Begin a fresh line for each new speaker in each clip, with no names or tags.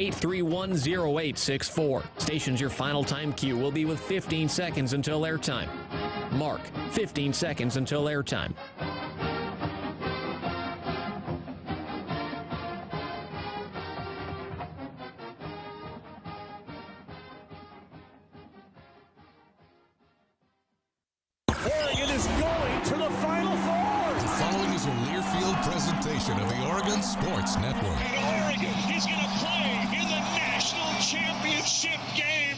831-0864. Station's your final time cue will be with 15 seconds until airtime. Mark, 15 seconds until airtime.
Oregon is going to the Final Four.
The following is a Learfield presentation of the Oregon Sports Network.
And Oregon is going to play in the national championship game.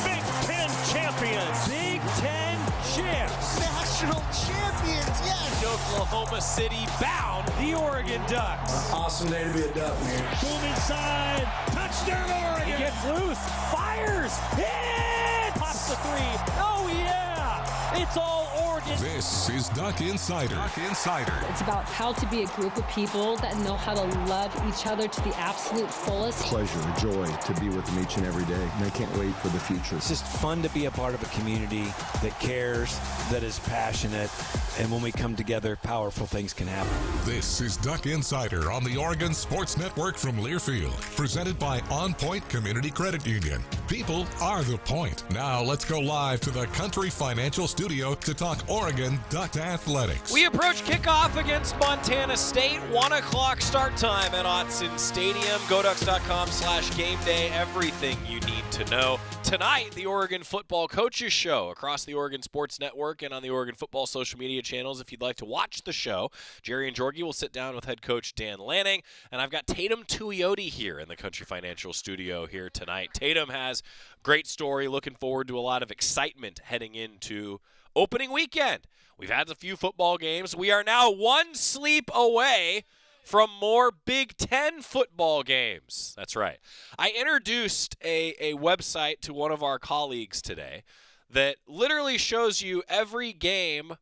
Big Ten champions. Big Ten champs.
National champions, yes.
Oklahoma City bound the Oregon Ducks.
Awesome day to be a Duck, man.
Boom inside. Touchdown Oregon. He gets loose. Fires. Hit. Pops the three. Oh, yeah. It's all Oregon.
This is Duck Insider. Duck Insider.
It's about how to be a group of people that know how to love each other to the absolute fullest.
Pleasure, joy to be with them each and every day, and I can't wait for the future.
It's just fun to be a part of a community that cares, that is passionate, and when we come together, powerful things can happen.
This is Duck Insider on the Oregon Sports Network from Learfield, presented by OnPoint Community Credit Union. People are the point. Now let's go live to the Country Financial Studio to talk Oregon Duck Athletics.
We approach kickoff against Montana State. 1 o'clock start time at Autzen Stadium. GoDucks.com/gameday. Everything you need to know. Tonight, the Oregon Football Coaches Show across the Oregon Sports Network and on the Oregon Football social media channels. If you'd like to watch the show, Jerry and Georgie will sit down with head coach Dan Lanning. And I've got Tatum Tuioti here in the Country Financial Studio here tonight. Tatum has a great story. Looking forward to a lot of excitement heading into opening weekend. We've had a few football games. We are now one sleep away from more Big Ten football games. That's right. I introduced a website to one of our colleagues today that literally shows you every game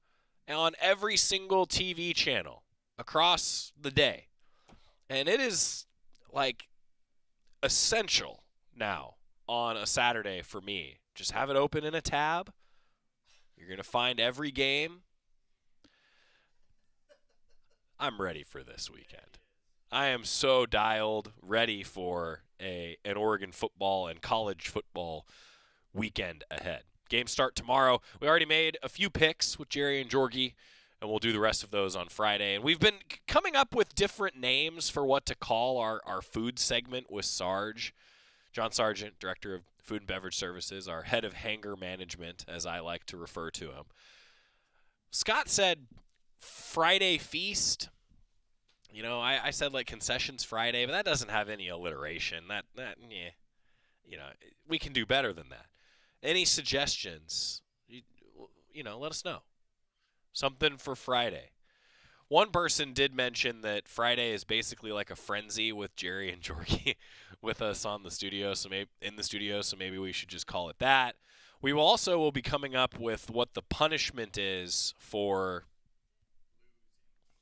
on every single TV channel across the day. And it is like essential now on a Saturday for me. Just have it open in a tab. You're going to find every game. I'm ready for this weekend. I am so dialed, ready for an Oregon football and college football weekend ahead. Games start tomorrow. We already made a few picks with Jerry and Georgie, and we'll do the rest of those on Friday. And we've been coming up with different names for what to call our food segment with Sarge. John Sargent, Director of Food and Beverage Services, our head of hangar management, as I like to refer to him. Scott said Friday feast. You know, I said like concessions Friday, but that doesn't have any alliteration. That yeah. You know, we can do better than that. Any suggestions, you know, let us know. Something for Friday. One person did mention that Friday is basically like a frenzy with Jerry and Georgie with us on the studio, so maybe we should just call it that. We will be coming up with what the punishment is for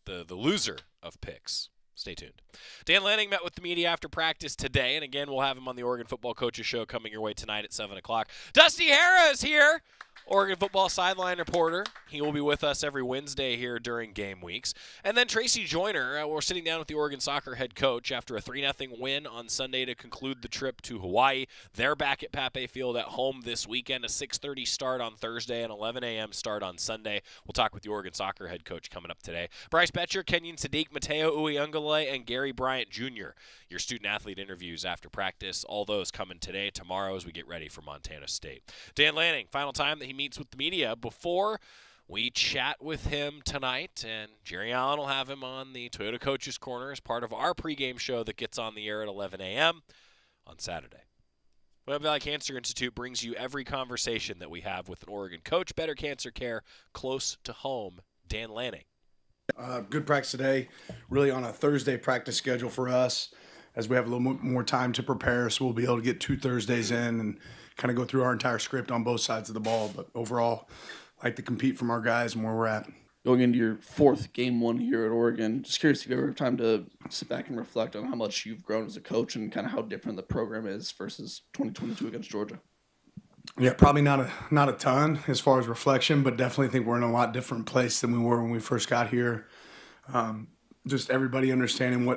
the loser of picks. Stay tuned. Dan Lanning met with the media after practice today, and again, we'll have him on the Oregon Football Coaches Show coming your way tonight at 7 o'clock. Dusty Harrah is here, Oregon football sideline reporter. He will be with us every Wednesday here during game weeks. And then Tracy Joyner, we're sitting down with the Oregon soccer head coach after a 3-0 win on Sunday to conclude the trip to Hawaii. They're back at Pape Field at home this weekend, a 6:30 start on Thursday and 11 a.m. start on Sunday. We'll talk with the Oregon soccer head coach coming up today. Bryce Betcher, Kenyon Sadiq, Mateo Uyunglele, and Gary Bryant Jr., your student-athlete interviews after practice. All those coming today, tomorrow, as we get ready for Montana State. Dan Lanning, final time that he meets with the media before we chat with him tonight, and Jerry Allen will have him on the Toyota Coaches Corner as part of our pregame show that gets on the air at 11 a.m. on Saturday. Webb Valley Cancer Institute brings you every conversation that we have with an Oregon coach. Better cancer care close to home. Dan Lanning.
Good practice today, really on a Thursday practice schedule for us as we have a little more time to prepare, so we'll be able to get 2 Thursdays in and kind of go through our entire script on both sides of the ball. But overall, I like to compete from our guys and where we're at.
Going into your 4th game 1 here at Oregon, just curious if you ever have time to sit back and reflect on how much you've grown as a coach and kind of how different the program is versus 2022 against Georgia.
Yeah, probably not a ton as far as reflection, but definitely think we're in a lot different place than we were when we first got here. Just everybody understanding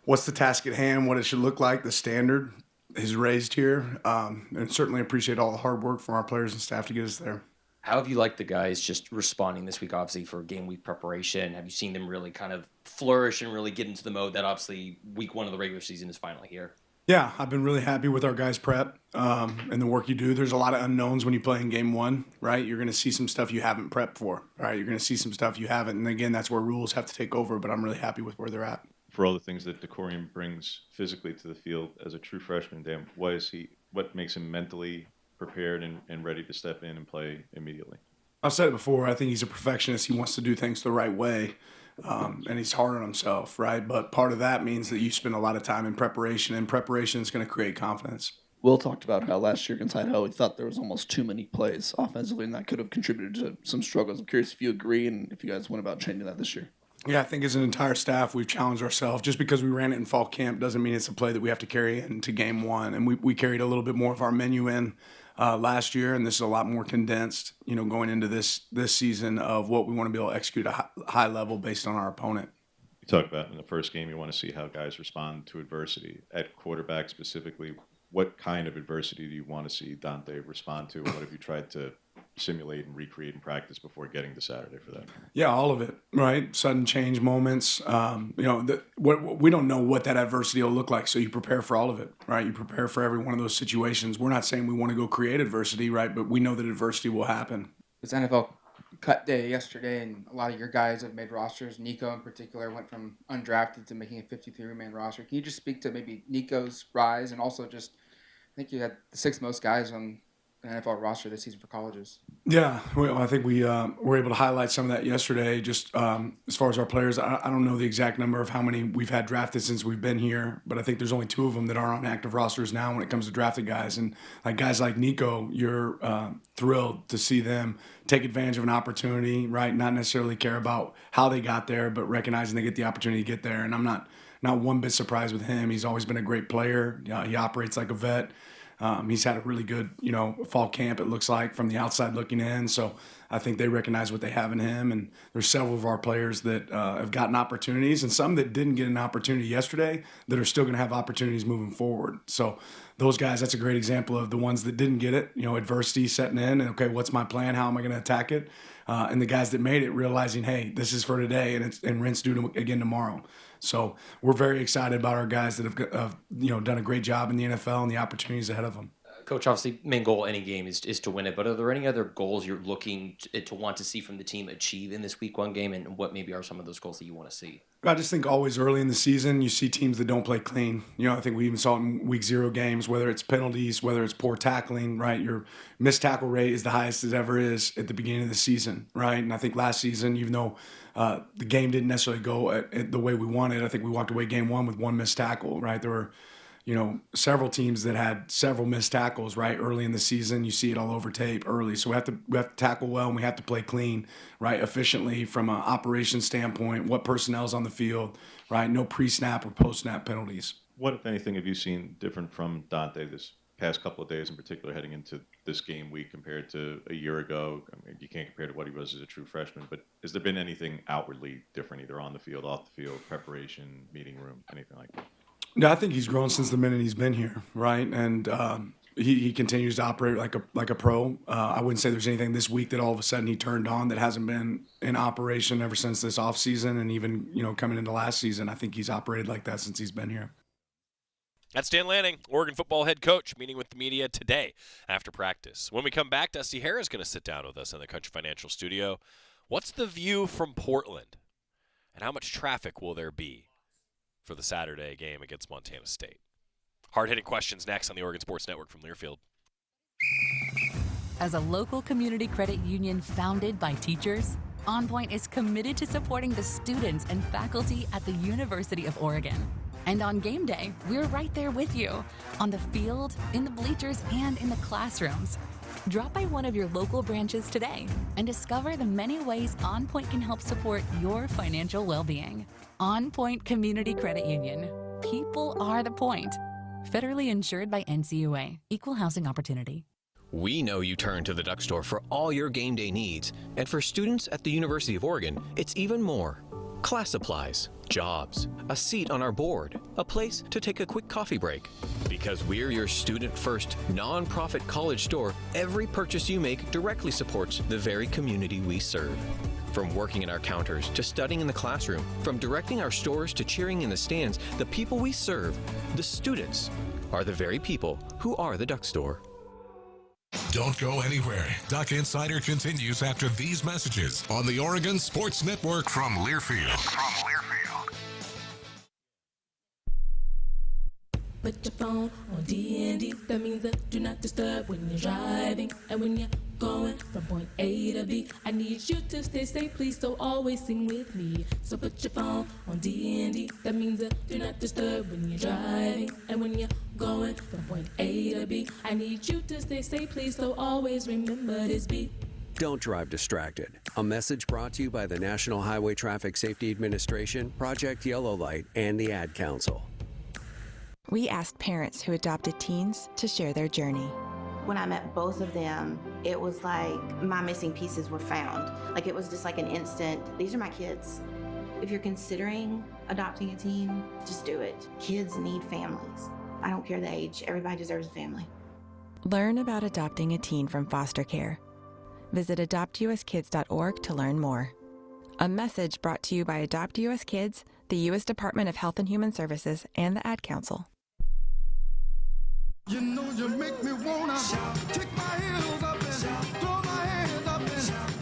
what's the task at hand, what it should look like, the standard. is raised here, and certainly appreciate all the hard work from our players and staff to get us there.
How have you liked the guys just responding this week, obviously, for game week preparation? Have you seen them really kind of flourish and really get into the mode that obviously week one of the regular season is finally here?
Yeah, I've been really happy with our guys' prep and the work you do. There's a lot of unknowns when you play in game one, right? You're going to see some stuff you haven't prepped for, right? You're going to see some stuff you haven't. And again, that's where rules have to take over, but I'm really happy with where they're at.
For all the things that DeCorian brings physically to the field as a true freshman, Dan, what makes him mentally prepared and ready to step in and play immediately?
I've said it before. I think he's a perfectionist. He wants to do things the right way, and he's hard on himself, right? But part of that means that you spend a lot of time in preparation, and preparation is going to create confidence.
Will talked about how last year against Idaho, he thought there was almost too many plays offensively, and that could have contributed to some struggles. I'm curious if you agree and if you guys went about changing that this year.
Yeah, I think as an entire staff, we've challenged ourselves. Just because we ran it in fall camp doesn't mean it's a play that we have to carry into game one. And we carried a little bit more of our menu in last year, and this is a lot more condensed, going into this season of what we want to be able to execute at a high level based on our opponent.
You talked about in the first game you want to see how guys respond to adversity. At quarterback specifically, what kind of adversity do you want to see Dante respond to? What have you tried to simulate and recreate in practice before getting to Saturday for that?
Yeah, all of it, right? Sudden change moments. We don't know what that adversity will look like, so you prepare for all of it, right? You prepare for every one of those situations. We're not saying we want to go create adversity, right? But we know that adversity will happen.
It's NFL cut day yesterday, and a lot of your guys have made rosters. Nico in particular went from undrafted to making a 53-man roster. Can you just speak to maybe Nico's rise and also just, I think you had the sixth most guys on the NFL roster this season for colleges?
Yeah, well, I think we were able to highlight some of that yesterday. Just as far as our players, I don't know the exact number of how many we've had drafted since we've been here, but I think there's only 2 of them that are on active rosters now when it comes to drafted guys. And like guys like Nico, you're thrilled to see them take advantage of an opportunity, right? Not necessarily care about how they got there, but recognizing they get the opportunity to get there. And I'm not one bit surprised with him. He's always been a great player. He operates like a vet. He's had a really good, fall camp, it looks like, from the outside looking in. So I think they recognize what they have in him. And there's several of our players that have gotten opportunities and some that didn't get an opportunity yesterday that are still going to have opportunities moving forward. So those guys, that's a great example of the ones that didn't get it, adversity setting in. And, okay, what's my plan? How am I going to attack it? And the guys that made it realizing, hey, this is for today and rinse due again tomorrow. So we're very excited about our guys that have done a great job in the NFL and the opportunities ahead of them.
Coach, obviously, main goal any game is to win it, but are there any other goals you're looking to want to see from the team achieve in this week one game, and what maybe are some of those goals that you want to see?
I just think always early in the season, you see teams that don't play clean. I think we even saw it in week 0 games, whether it's penalties, whether it's poor tackling, right? Your missed tackle rate is the highest it ever is at the beginning of the season, right? And I think last season, even though the game didn't necessarily go at the way we wanted, I think we walked away game 1 with 1 missed tackle, right? There were several teams that had several missed tackles, right? Early in the season, you see it all over tape early. So we have to tackle well, and we have to play clean, right? Efficiently from an operations standpoint, what personnel's on the field, right? No pre-snap or post-snap penalties.
What, if anything, have you seen different from Dante this past couple of days, in particular heading into this game week compared to a year ago? I mean, you can't compare to what he was as a true freshman, but has there been anything outwardly different, either on the field, off the field, preparation, meeting room, anything like that?
No, I think he's grown since the minute he's been here, right? And he continues to operate like a pro. I wouldn't say there's anything this week that all of a sudden he turned on that hasn't been in operation ever since this offseason, and even coming into last season. I think he's operated like that since he's been here.
That's Dan Lanning, Oregon football head coach, meeting with the media today after practice. When we come back, Dusty Harrah is going to sit down with us in the Country Financial studio. What's the view from Portland, and how much traffic will there be for the Saturday game against Montana State? Hard-hitting questions next on the Oregon Sports Network from Learfield.
As a local community credit union founded by teachers, OnPoint is committed to supporting the students and faculty at the University of Oregon. And on game day, we're right there with you, on the field, in the bleachers, and in the classrooms. Drop by one of your local branches today and discover the many ways OnPoint can help support your financial well-being. OnPoint Community Credit Union. People are the point. Federally insured by NCUA. Equal housing opportunity.
We know you turn to the Duck Store for all your game day needs. And for students at the University of Oregon, it's even more. Class supplies, jobs, a seat on our board, a place to take a quick coffee break. Because we're your student-first, non-profit college store, every purchase you make directly supports the very community we serve. From working in our counters to studying in the classroom, from directing our stores to cheering in the stands, the people we serve, the students, are the very people who are the Duck Store.
Don't go anywhere. Duck Insider continues after these messages on the Oregon Sports Network from Learfield.
Put your phone on D&D. That means that do not disturb when you're driving. And when you're going from point A to B, I need you to stay safe, please, so always sing with me. So put your phone on D&D. That means that do not disturb when you're driving. And when you're going from point A to B, I need you to stay safe, please, so always remember this beat.
Don't drive distracted. A message brought to you by the National Highway Traffic Safety Administration, Project Yellow Light, and the Ad Council.
We asked parents who adopted teens to share their journey.
When I met both of them, it was like my missing pieces were found. Like it was just like an instant, these are my kids. If you're considering adopting a teen, just do it. Kids need families. I don't care the age, everybody deserves a family.
Learn about adopting a teen from foster care. Visit adoptuskids.org to learn more. A message brought to you by Adopt US Kids, the U.S. Department of Health and Human Services, and the Ad Council.
You know you make me wanna kick my heels up and throw my hands up and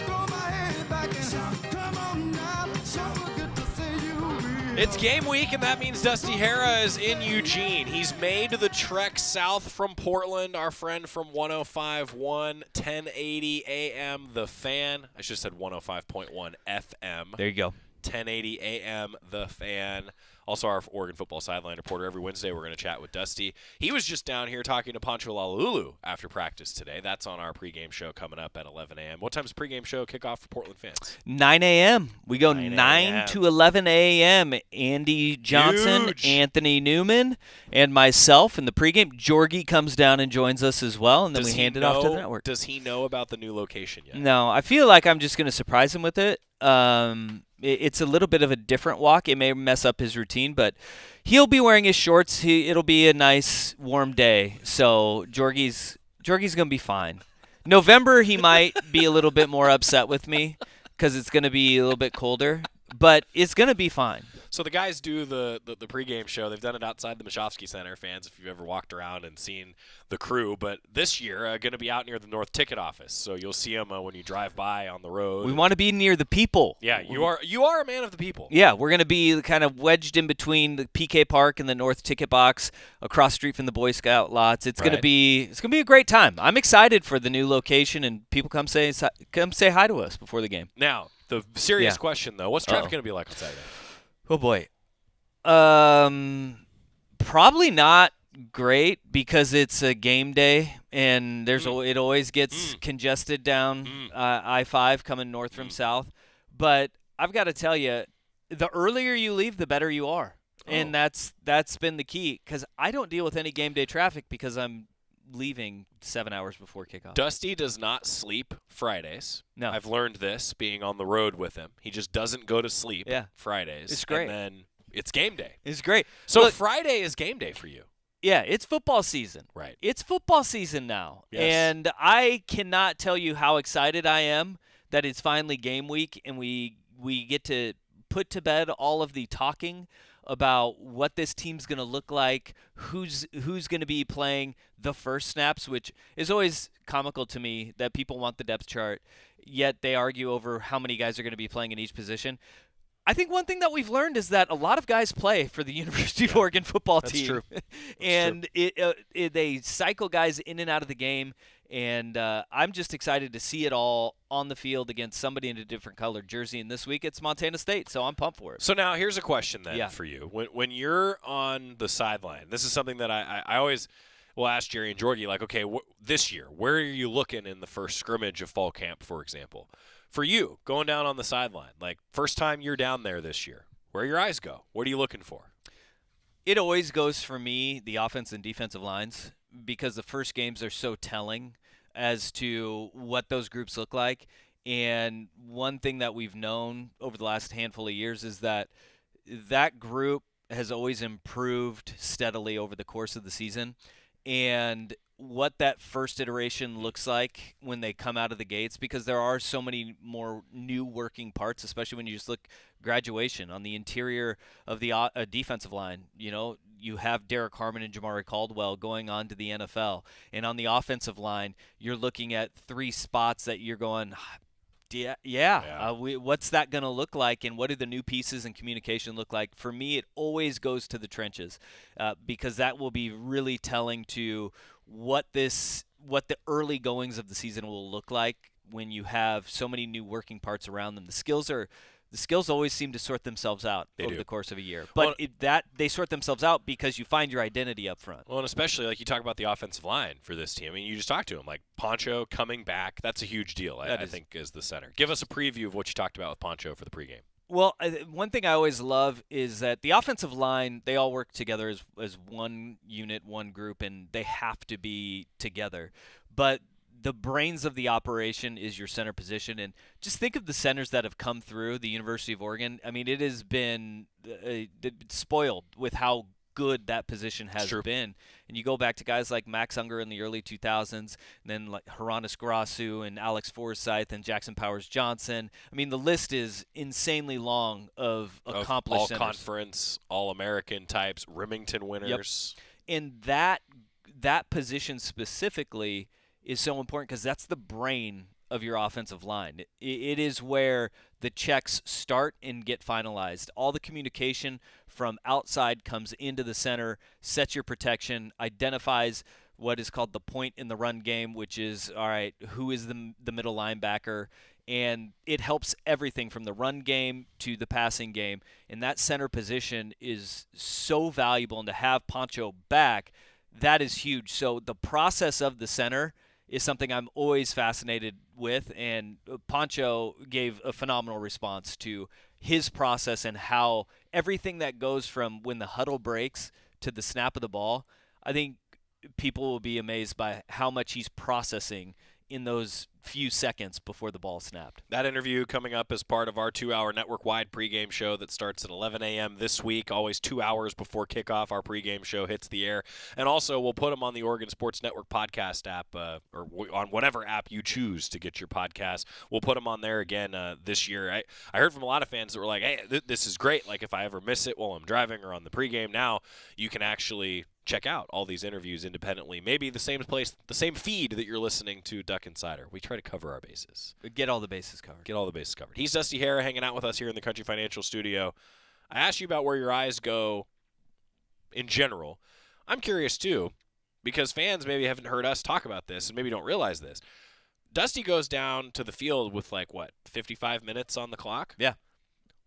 throw my head back and come on now, so good to see you.
It's game week, and that means Dusty Harrah is in Eugene. He's made the trek south from Portland. Our friend from 105.1, 1080 AM, The Fan. I should have said 105.1 FM.
There you go.
1080 AM, The Fan. Also our Oregon football sideline reporter. Every Wednesday we're going to chat with Dusty. He was just down here talking to Pancho Lalulu after practice today. That's on our pregame show coming up at 11 a.m. What time's the pregame show kickoff for Portland fans?
9 a.m. We go 9 to 11 a.m. Andy Johnson,
Huge.
Anthony Newman, and myself in the pregame. Jorgie comes down and joins us as well, and then we hand it off to the network.
Does he know about the new location yet?
No, I feel like I'm just going to surprise him with it. It's a little bit of a different walk. It may mess up his routine, but he'll be wearing his shorts. It'll be a nice warm day, so Jorgie's going to be fine. November, he might be a little bit more upset with me because it's going to be a little bit colder, but it's going to be fine.
So the guys do the pregame show. They've done it outside the Michovsky Center, fans, if you've ever walked around and seen the crew. But this year, going to be out near the North Ticket office. So you'll see them when you drive by on the road.
We want to be near the people.
Yeah, you are a man of the people.
Yeah, we're going to be kind of wedged in between the PK Park and the North Ticket box, across the street from the Boy Scout lots. It's going to be a great time. I'm excited for the new location, and people come say hi to us before the game.
Now, the serious question though, what's traffic going to be like on Saturday?
Oh, boy. Probably not great because it's a game day, and it always gets congested down I-5 coming north from south. But I've got to tell you, the earlier you leave, the better you are. And that's been the key because I don't deal with any game day traffic because I'm leaving 7 hours before kickoff.
Dusty does not sleep Fridays.
No.
I've learned this being on the road with him. He just doesn't go to sleep Fridays.
It's great.
And then it's game day.
It's great.
So
Look,
Friday is game day for you.
Yeah, it's football season.
Right.
It's football season now.
Yes.
And I cannot tell you how excited I am that it's finally game week and we get to put to bed all of the talking about what this team's going to look like, who's going to be playing the first snaps, which is always comical to me that people want the depth chart, yet they argue over how many guys are going to be playing in each position. I think one thing that we've learned is that a lot of guys play for the University of Oregon football team.
That's true.
And they cycle guys in and out of the game, and I'm just excited to see it all on the field against somebody in a different colored jersey. And this week it's Montana State, so I'm pumped for it.
So now here's a question then for you. When you're on the sideline, this is something that I always will ask Jerry and Jorgie, like, okay, this year, where are you looking in the first scrimmage of fall camp, for example? For you, going down on the sideline, like first time you're down there this year, where your eyes go? What are you looking for?
It always goes for me, the offense and defensive lines, because the first games are so telling as to what those groups look like. And one thing that we've known over the last handful of years is that that group has always improved steadily over the course of the season. And what that first iteration looks like when they come out of the gates, because there are so many more new working parts, especially when you just look graduation on the interior of the defensive line. You know, you have Derek Harmon and Jamari Caldwell going on to the NFL. And on the offensive line, you're looking at 3 spots that you're going, what's that going to look like, and what do the new pieces and communication look like? For me, it always goes to the trenches because that will be really telling to what the early goings of the season will look like when you have so many new working parts around them. The skills always seem to sort themselves out over the course of a year. But they sort themselves out because you find your identity up front.
Well, and especially like you talk about the offensive line for this team. I mean, you just talked to him. Like Poncho coming back, that's a huge deal, I think, as the center. Give us a preview of what you talked about with Poncho for the pregame.
Well, one thing I always love is that the offensive line, they all work together as one unit, one group, and they have to be together. But the brains of the operation is your center position. And just think of the centers that have come through the University of Oregon. I mean, it has been spoiled with how good that position has been. And you go back to guys like Max Unger in the early 2000s, and then like Haranis Grasu and Alex Forsyth and Jackson Powers Johnson. I mean, the list is insanely long of accomplished centers.
All-conference, all-American types, Remington winners.
Yep. And that position specifically is so important because that's the brain of your offensive line. It is where the checks start and get finalized. All the communication from outside comes into the center, sets your protection, identifies what is called the point in the run game, which is, all right, who is the middle linebacker, and it helps everything from the run game to the passing game. And that center position is so valuable, and to have Poncho back, that is huge. So the process of the center is something I'm always fascinated with, and Poncho gave a phenomenal response to his process and how everything that goes from when the huddle breaks to the snap of the ball. I think people will be amazed by how much he's processing in those few seconds before the ball snapped.
That interview coming up as part of our 2-hour network-wide pregame show that starts at 11 a.m. this week, always 2 hours before kickoff. Our pregame show hits the air. And also, we'll put them on the Oregon Sports Network podcast app or on whatever app you choose to get your podcast. We'll put them on there again this year. I heard from a lot of fans that were like, hey, this is great. Like, if I ever miss it while I'm driving or on the pregame, now you can actually check out all these interviews independently. Maybe the same place, the same feed that you're listening to Duck Insider. We try to cover our bases.
Get all the bases covered.
Get all the bases covered. He's Dusty Harrah hanging out with us here in the Country Financial Studio. I asked you about where your eyes go in general. I'm curious, too, because fans maybe haven't heard us talk about this and maybe don't realize this. Dusty goes down to the field with, 55 minutes on the clock?
Yeah.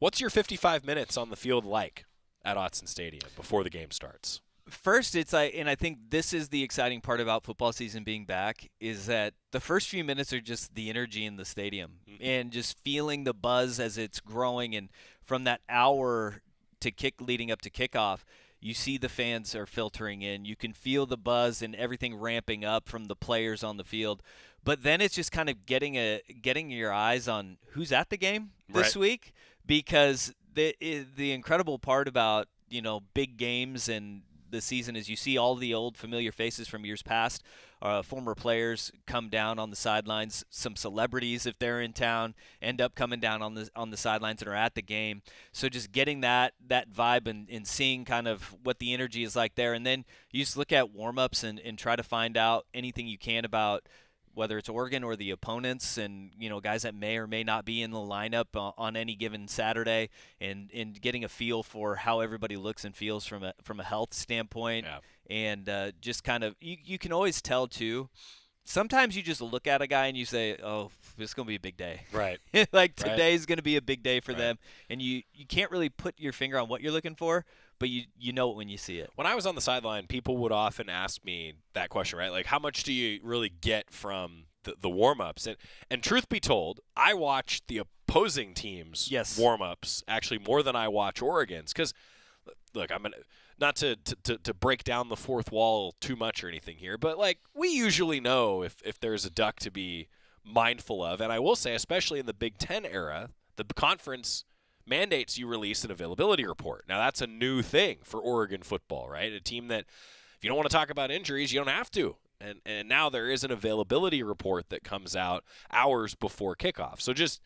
What's your 55 minutes on the field like at Autzen Stadium before the game starts?
First, it's like, and I think this is the exciting part about football season being back, is that the first few minutes are just the energy in the stadium and just feeling the buzz as it's growing. And from that hour leading up to kickoff, you see the fans are filtering in. You can feel the buzz and everything ramping up from the players on the field. But then it's just kind of getting your eyes on who's at the game this week, because the incredible part about big games and the season is you see all the old familiar faces from years past, former players come down on the sidelines. Some celebrities, if they're in town, end up coming down on the sidelines and are at the game. So just getting that vibe and seeing kind of what the energy is like there. And then you just look at warm-ups and try to find out anything you can about whether it's Oregon or the opponents, and guys that may or may not be in the lineup on any given Saturday, and getting a feel for how everybody looks and feels from a health standpoint. And just kind of you can always tell too. Sometimes you just look at a guy and you say, oh, this is going to be a big day.
Right.
Today's going to be a big day for them. And you can't really put your finger on what you're looking for, but you know it when you see it.
When I was on the sideline, people would often ask me that question, right? Like, how much do you really get from the warm-ups? And truth be told, I watch the opposing team's warm-ups actually more than I watch Oregon's. Because, look, I'm going to – not to break down the fourth wall too much or anything here, but we usually know if there's a duck to be mindful of. And I will say, especially in the Big Ten era, the conference mandates you release an availability report. Now, that's a new thing for Oregon football, right? A team that, if you don't want to talk about injuries, you don't have to. And now there is an availability report that comes out hours before kickoff. So just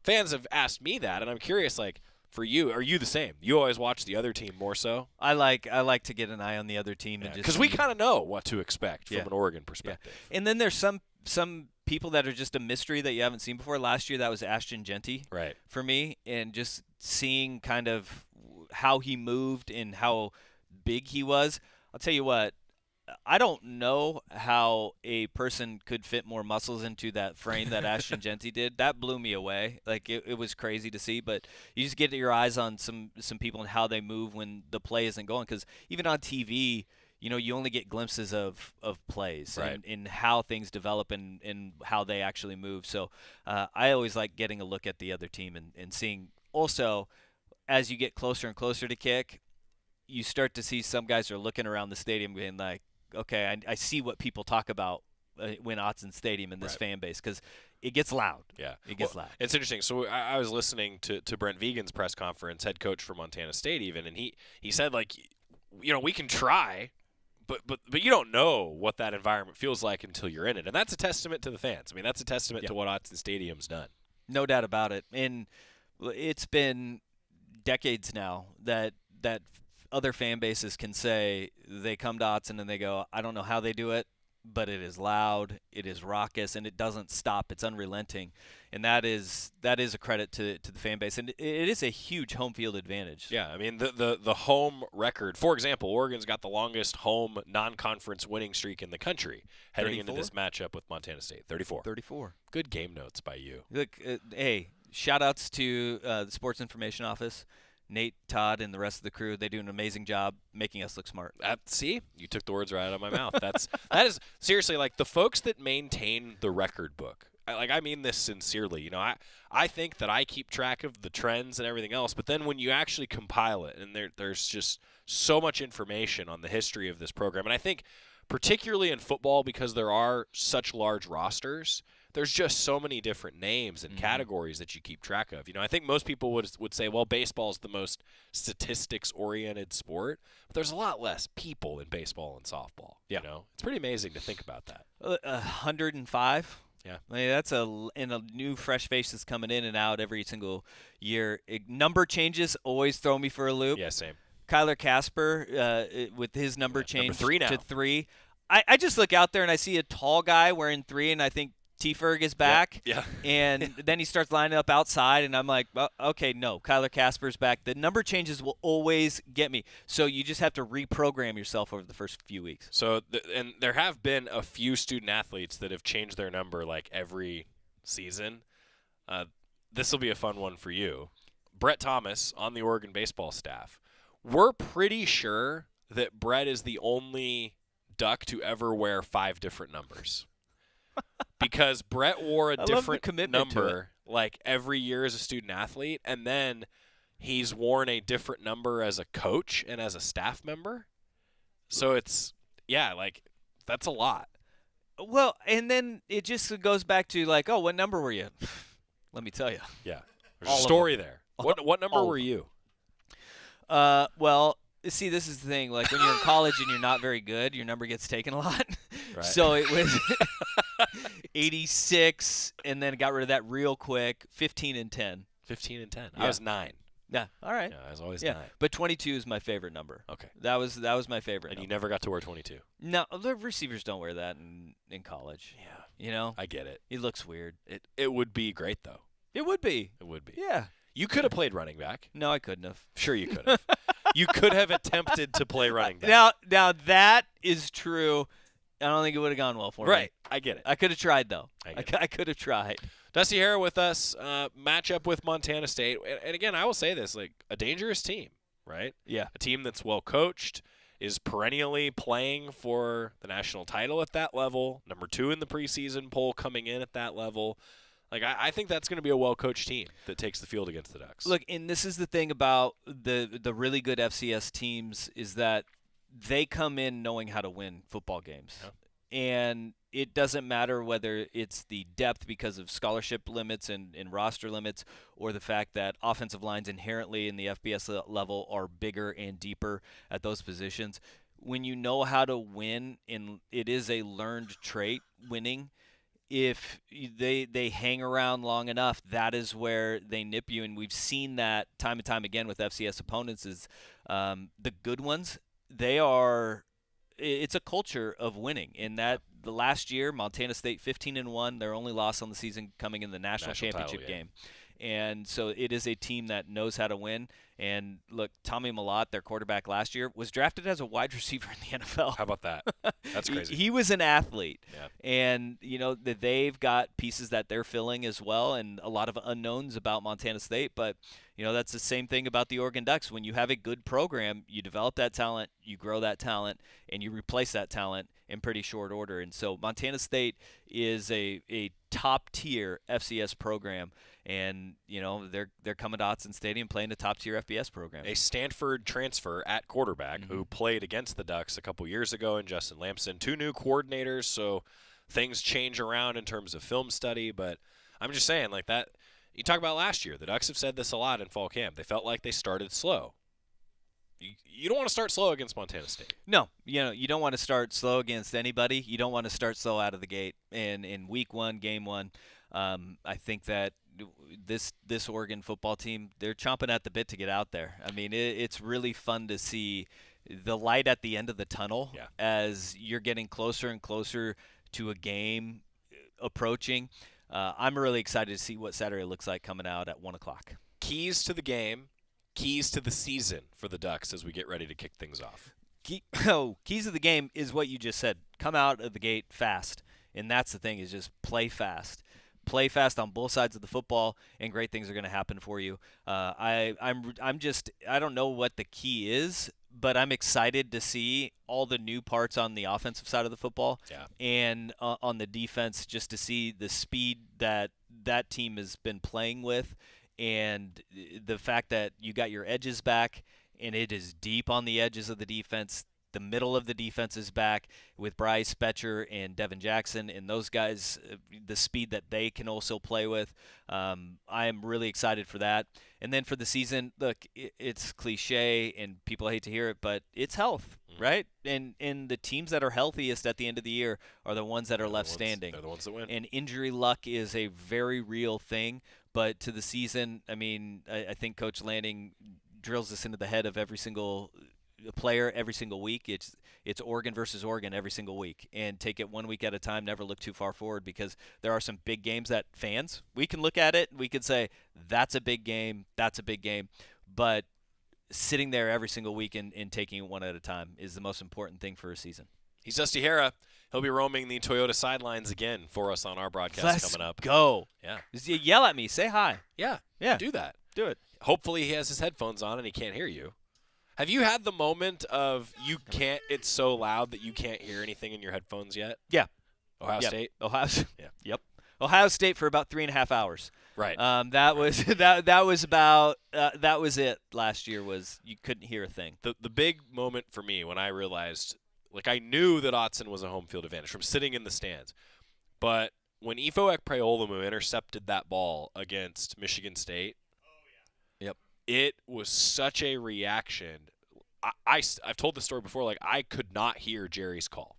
fans have asked me that, and I'm curious, like, for you, are you the same? You always watch the other team more so?
I like to get an eye on the other team and
because we kind of know what to expect from
Yeah.
an Oregon perspective.
Yeah. And then there's some people that are just a mystery that you haven't seen before. Last year that was Ashton Genty,
right?
For me, and just seeing kind of how he moved and how big he was. I'll tell you what. I don't know how a person could fit more muscles into that frame that Ashton Genty did. That blew me away. Like, it was crazy to see. But you just get your eyes on some people and how they move when the play isn't going. Because even on TV, you only get glimpses of plays and how things develop and how they actually move. So I always like getting a look at the other team and seeing. Also, as you get closer and closer to kick, you start to see some guys are looking around the stadium being like, okay, I see what people talk about when Autzen Stadium in this fan base, because it gets loud.
Yeah,
it gets loud.
It's interesting. So I was listening to Brent Vigen's press conference, head coach for Montana State even, and he said, like, we can try, but you don't know what that environment feels like until you're in it, and that's a testament to the fans. I mean, that's a testament to what Autzen Stadium's done.
No doubt about it. And it's been decades now that other fan bases can say they come to Autzen and they go, I don't know how they do it, but it is loud, it is raucous, and it doesn't stop. It's unrelenting, and that is a credit to the fan base, and it is a huge home field advantage.
Yeah, I mean the home record. For example, Oregon's got the longest home non-conference winning streak in the country heading
34?
into this matchup with Montana State. 34. Good game notes by you.
Look, hey, shout-outs to the Sports Information Office. Nate, Todd, and the rest of the crew, they do an amazing job making us look smart.
See? You took the words right out of my mouth. That is seriously, like, the folks that maintain the record book. I mean this sincerely. I think that I keep track of the trends and everything else, but then when you actually compile it, and there's just so much information on the history of this program, and I think particularly in football, because there are such large rosters, there's just so many different names and categories that you keep track of. I think most people would say, well, baseball is the most statistics-oriented sport, but there's a lot less people in baseball and softball. It's pretty amazing to think about that.
105.
Yeah,
I mean, that's a new fresh faces coming in and out every single year. Number changes always throw me for a loop.
Yeah, same.
Kyler Casper with his number change
number 3 now.
to 3. I just look out there and I see a tall guy wearing 3, and I think T-Ferg is back.
Yeah.
And then he starts lining up outside, and I'm like, well, okay, no, Kyler Casper's back. The number changes will always get me. So you just have to reprogram yourself over the first few weeks.
So, and there have been a few student athletes that have changed their number like every season. This will be a fun one for you. Brett Thomas on the Oregon baseball staff. We're pretty sure that Brett is the only Duck to ever wear 5 different numbers. Because Brett wore a different number like every year as a student athlete, and then he's worn a different number as a coach and as a staff member. So it's, that's a lot.
Well, and then it just goes back to like, oh, what number were you? Let me tell you.
Yeah. There's a story there. What number were you?
Well, see, this is the thing. Like, when you're in college and you're not very good, your number gets taken a lot.
Right.
So it was 86, and then got rid of that real quick. 15 and 10.
15 and 10.
Yeah.
I was 9.
Yeah. All right.
Yeah, I was always 9.
But 22 is my favorite number.
Okay.
That was my favorite.
And
number.
you never got to wear 22.
No, the receivers don't wear that in college.
Yeah. I get it.
It looks weird.
It would be great though.
It would be.
It would be.
Yeah.
You could have played running back.
No, I couldn't have.
Sure, you could have. You could have attempted to play running back.
Now that is true. I don't think it would have gone well for me.
Right. I get it.
I could have tried, though. I could have tried.
Dusty Harrah with us, matchup with Montana State. And again, I will say this, like, a dangerous team, right?
Yeah.
A team that's well coached, is perennially playing for the national title at that level, number 2 in the preseason poll coming in at that level. Like, I think that's going to be a well-coached team that takes the field against the Ducks.
Look, and this is the thing about the really good FCS teams is that they come in knowing how to win football games.
Yeah.
And it doesn't matter whether it's the depth because of scholarship limits and roster limits, or the fact that offensive lines inherently in the FBS level are bigger and deeper at those positions. When you know how to win, and it is a learned trait, winning, if they hang around long enough, that is where they nip you. And we've seen that time and time again with FCS opponents is the good ones, it's a culture of winning. In that the last year, Montana State 15-1, their only loss on the season coming in the national championship game. And so it is a team that knows how to win. And look, Tommy Mellott, their quarterback last year, was drafted as a wide receiver in the NFL.
How about that? That's crazy.
He was an athlete.
Yeah.
And, they've got pieces that they're filling as well, and a lot of unknowns about Montana State. But, that's the same thing about the Oregon Ducks. When you have a good program, you develop that talent, you grow that talent, and you replace that talent in pretty short order. And so Montana State is a top-tier FCS program. And, they're coming to Autzen Stadium playing a top-tier FBS program.
A Stanford transfer at quarterback who played against the Ducks a couple years ago, and Justin Lamson. 2 new coordinators, so things change around in terms of film study. But I'm just saying, like that, you talk about last year. The Ducks have said this a lot in fall camp. They felt like they started slow. You don't want to start slow against Montana State.
No, you don't want to start slow against anybody. You don't want to start slow out of the gate. And in week 1, game 1, I think that this Oregon football team, they're chomping at the bit to get out there. I mean, it's really fun to see the light at the end of the tunnel as you're getting closer and closer to a game approaching. I'm really excited to see what Saturday looks like coming out at 1 o'clock.
Keys to the game, keys to the season for the Ducks as we get ready to kick things off.
Keys of the game is what you just said. Come out of the gate fast. And that's the thing, is just play fast. Play fast on both sides of the football, and great things are going to happen for you. I don't know what the key is, but I'm excited to see all the new parts on the offensive side of the football, and on the defense, just to see the speed that team has been playing with, and the fact that you got your edges back, and it is deep on the edges of the defense. The middle of the defense is back with Bryce Betcher and Devin Jackson, and those guys, the speed that they can also play with. I am really excited for that. And then for the season, look, it's cliche and people hate to hear it, but it's health, right? And the teams that are healthiest at the end of the year are the ones that are left standing.
They're the ones that win.
And injury luck is a very real thing. But to the season, I mean, I think Coach Lanning drills this into the head of every single player every single week. It's Oregon versus Oregon every single week, and take it 1 week at a time. Never look too far forward, because there are some big games that fans, we can look at it, we could say that's a big game, but sitting there every single week and taking it one at a time is the most important thing for a season.
He's Dusty Harrah. He'll be roaming the Toyota sidelines again for us on our broadcast coming up.
Go.
Yeah.
Yell at me. Say hi.
Yeah. Do that.
Do it.
Hopefully he has his headphones on and he can't hear you. Have you had the moment of it's so loud that you can't hear anything in your headphones yet?
Yeah.
Ohio State?
Yeah. Yep. Ohio State for about 3.5 hours.
Right.
That was it last year, was you couldn't hear a thing.
The big moment for me when I realized, like, I knew that Autzen was a home field advantage from sitting in the stands. But when Ifo Ekpreolumu intercepted that ball against Michigan State, it was such a reaction. I've told this story before. Like, I could not hear Jerry's call.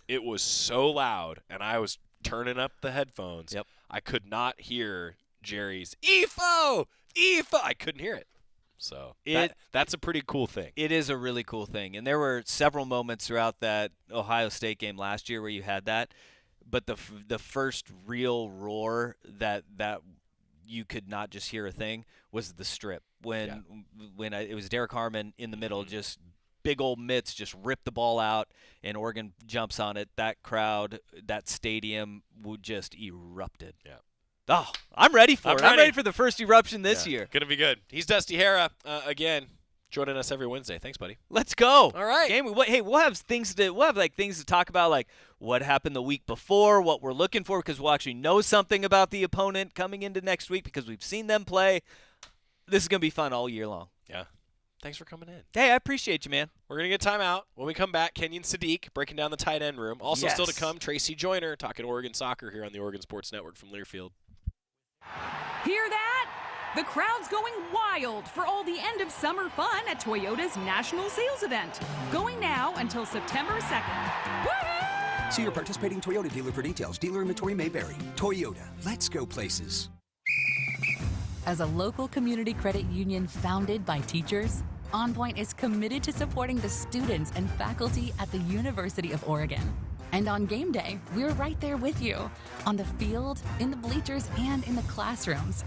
It was so loud, and I was turning up the headphones.
Yep.
I could not hear Jerry's Ifo. I couldn't hear it. So that's a pretty cool thing.
It is a really cool thing. And there were several moments throughout that Ohio State game last year where you had that. But the first real roar that you could not just hear a thing was the strip. When it was Derek Harmon in the middle, just big old mitts, just ripped the ball out, and Oregon jumps on it. That crowd, that stadium just erupted.
Yeah.
Oh, I'm ready for it. I'm ready for the first eruption this year.
Gonna be good. He's Dusty Harrah again, joining us every Wednesday. Thanks, buddy.
Let's go.
All right.
Hey, we'll have things to talk about, like what happened the week before, what we're looking for, because we'll actually know something about the opponent coming into next week because we've seen them play. This is gonna be fun all year long.
Yeah. Thanks for coming in.
Hey, I appreciate you, man.
We're going to get time out. When we come back, Kenyon Sadiq breaking down the tight end room. Also still to
Yes.
come, Tracy Joyner talking Oregon soccer here on the Oregon Sports Network from Learfield.
Hear that? The crowd's going wild for all the end of summer fun at Toyota's National Sales Event. Going now until September 2nd. Woo-hoo!
See your participating Toyota dealer for details. Dealer inventory may vary. Toyota, let's go places.
As a local community credit union founded by teachers, OnPoint is committed to supporting the students and faculty at the University of Oregon. And on game day, we're right there with you, on the field, in the bleachers, and in the classrooms.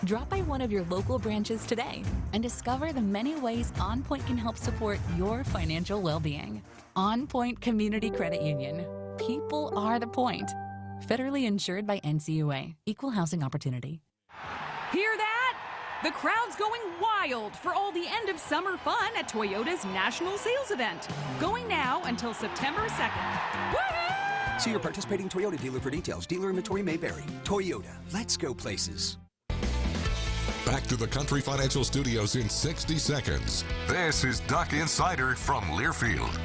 Drop by one of your local branches today and discover the many ways OnPoint can help support your financial well-being. OnPoint Community Credit Union. People are the point. Federally insured by NCUA. Equal housing opportunity.
Hear that? The crowd's going wild for all the end of summer fun at Toyota's National Sales Event. Going now until September 2nd. Woo-hoo!
See your participating Toyota dealer for details. Dealer inventory may vary. Toyota, let's go places.
Back to the Country Financial Studios in 60 seconds. This is Duck Insider from Learfield.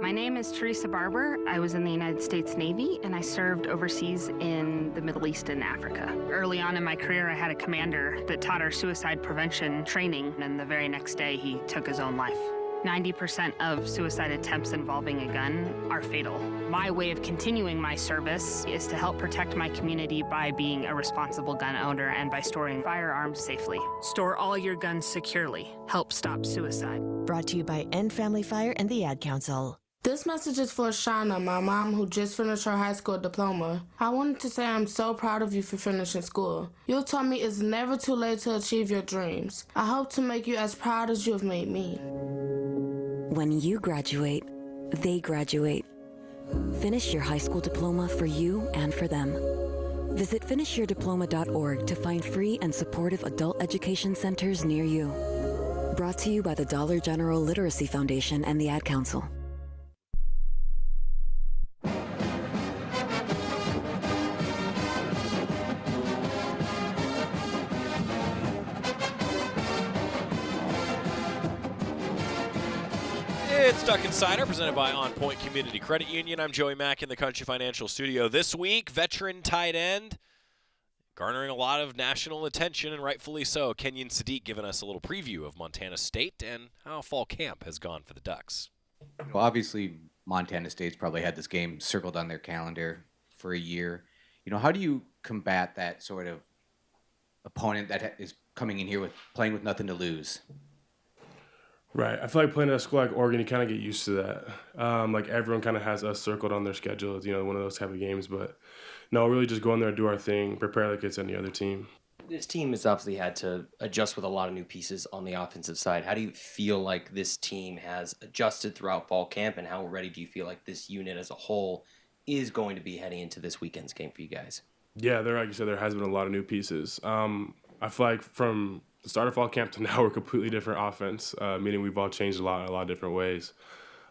My name is Teresa Barber. I was in the United States Navy, and I served overseas in the Middle East and Africa. Early on in my career, I had a commander that taught our suicide prevention training, and the very next day, he took his own life. 90% of suicide attempts involving a gun are fatal. My way of continuing my service is to help protect my community by being a responsible gun owner and by storing firearms safely. Store all your guns securely. Help stop suicide.
Brought to you by End Family Fire and the Ad Council.
This message is for Shauna, my mom who just finished her high school diploma. I wanted to say I'm so proud of you for finishing school. You taught me it's never too late to achieve your dreams. I hope to make you as proud as you have made me.
When you graduate, they graduate. Finish your high school diploma for you and for them. Visit finishyourdiploma.org to find free and supportive adult education centers near you. Brought to you by the Dollar General Literacy Foundation and the Ad Council.
It's Duck Insider, presented by OnPoint Community Credit Union. I'm Joey Mack in the Country Financial Studio. This week, veteran tight end, garnering a lot of national attention, and rightfully so. Kenyon Sadiq giving us a little preview of Montana State and how fall camp has gone for the Ducks.
Well, obviously, Montana State's probably had this game circled on their calendar for a year. How do you combat that sort of opponent that is coming in here with playing with nothing to lose?
Right. I feel like playing at a school like Oregon, you kind of get used to that. Like everyone kind of has us circled on their schedule. It's, one of those type of games. But no, really just go in there, do our thing, prepare like it's any other team.
This team has obviously had to adjust with a lot of new pieces on the offensive side. How do you feel like this team has adjusted throughout fall camp, and how ready do you feel like this unit as a whole is going to be heading into this weekend's game for you guys?
Yeah, like you said, there has been a lot of new pieces. I feel like from the start of fall camp to now, we're a completely different offense, meaning we've all changed a lot in a lot of different ways.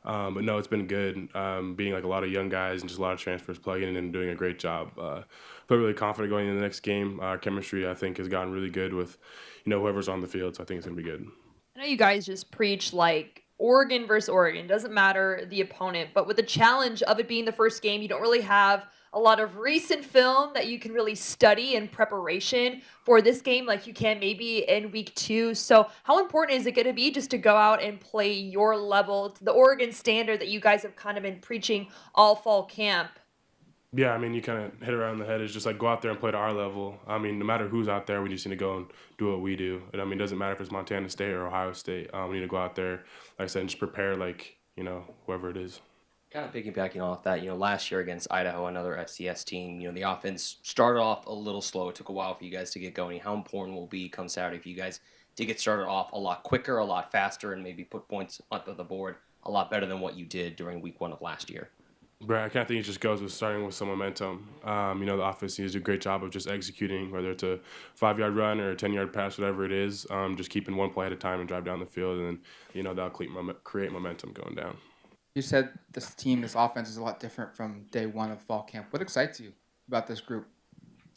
But no, it's been good, being like a lot of young guys and just a lot of transfers plugging in and doing a great job. Feel really confident going into the next game. Our chemistry, I think, has gotten really good with, whoever's on the field, so I think it's going to be good.
I know you guys just preach like Oregon versus Oregon. Doesn't matter the opponent, but with the challenge of it being the first game, you don't really have a lot of recent film that you can really study in preparation for this game like you can maybe in week 2. So how important is it going to be just to go out and play your level to the Oregon standard that you guys have kind of been preaching all fall camp?
Yeah, you kind of hit around the head. It's just like go out there and play to our level. No matter who's out there, we just need to go and do what we do. And it doesn't matter if it's Montana State or Ohio State. We need to go out there, like I said, and just prepare like, whoever it is.
Kind of piggybacking off that, last year against Idaho, another FCS team, the offense started off a little slow. It took a while for you guys to get going. How important will it be come Saturday for you guys to get started off a lot quicker, a lot faster, and maybe put points up on the board a lot better than what you did during week 1 of last year?
Right, I kind of think it just goes with starting with some momentum. The offense needs to do a great job of just executing, whether it's a 5-yard run or a 10-yard pass, whatever it is, just keeping one play at a time and drive down the field, and then, that'll create momentum going down.
You said this offense is a lot different from day one of fall camp. What excites you about this group?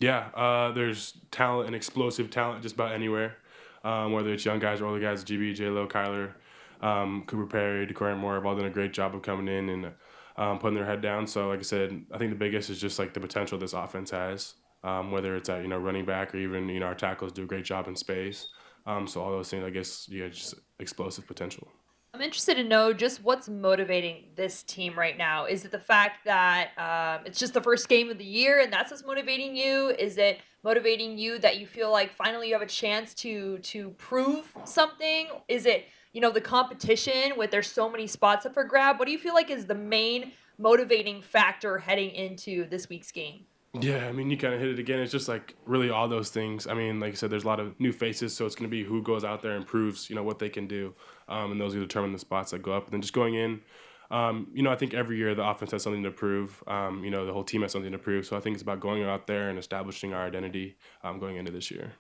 Yeah, there's talent and explosive talent just about anywhere, whether it's young guys or older guys. GB, J-Lo, Kyler, Cooper Perry, Decoran Moore have all done a great job of coming in and putting their head down. So, like I said, I think the biggest is just like the potential this offense has, whether it's at running back or even our tackles do a great job in space. So all those things, I guess, just explosive potential.
I'm interested to know just what's motivating this team right now. Is it the fact that it's just the first game of the year and that's what's motivating you? Is it motivating you that you feel like finally you have a chance to prove something? Is it, the competition with there's so many spots up for grab? What do you feel like is the main motivating factor heading into this week's game?
Yeah, I mean, you kind of hit it again. It's just like really all those things. I mean, like you said, there's a lot of new faces, so it's going to be who goes out there and proves, what they can do, and those who determine the spots that go up. And then just going in, I think every year the offense has something to prove. The whole team has something to prove. So I think it's about going out there and establishing our identity going into this year.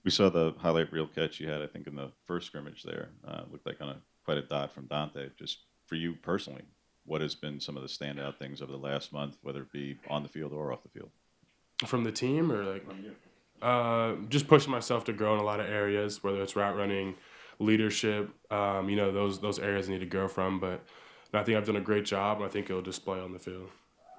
We saw the highlight reel catch you had, I think, in the first scrimmage there. Looked like quite a dot from Dante. Just for you personally, what has been some of the standout things over the last month, whether it be on the field or off the field?
From the team or just pushing myself to grow in a lot of areas, whether it's route running, leadership, those areas I need to grow from. But I think I've done a great job. I think it'll display on the field.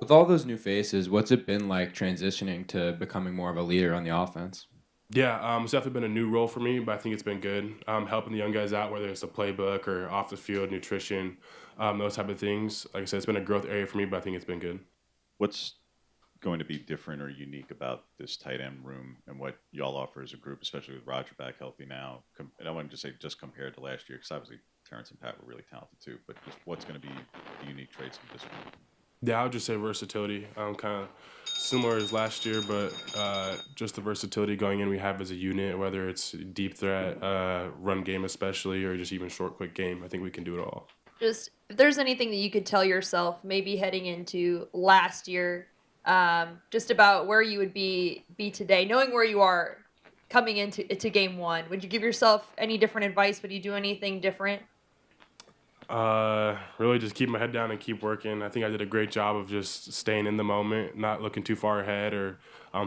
With all those new faces, what's it been like transitioning to becoming more of a leader on the offense?
Yeah, it's definitely been a new role for me, but I think it's been good. Helping the young guys out, whether it's a playbook or off the field, nutrition, those type of things. Like I said, it's been a growth area for me, but I think it's been good.
What's going to be different or unique about this tight end room and what y'all offer as a group, especially with Roger back healthy now? And I wouldn't just say just compared to last year, because obviously Terrence and Pat were really talented too, but just what's going to be the unique traits of this one?
Yeah, I would just say versatility. Kind of similar as last year, but just the versatility going in we have as a unit, whether it's deep threat, run game especially, or just even short, quick game. I think we can do it all.
Just if there's anything that you could tell yourself maybe heading into last year, just about where you would be today, knowing where you are coming into game one. Would you give yourself any different advice? Would you do anything different?
Really just keep my head down and keep working. I think I did a great job of just staying in the moment, not looking too far ahead or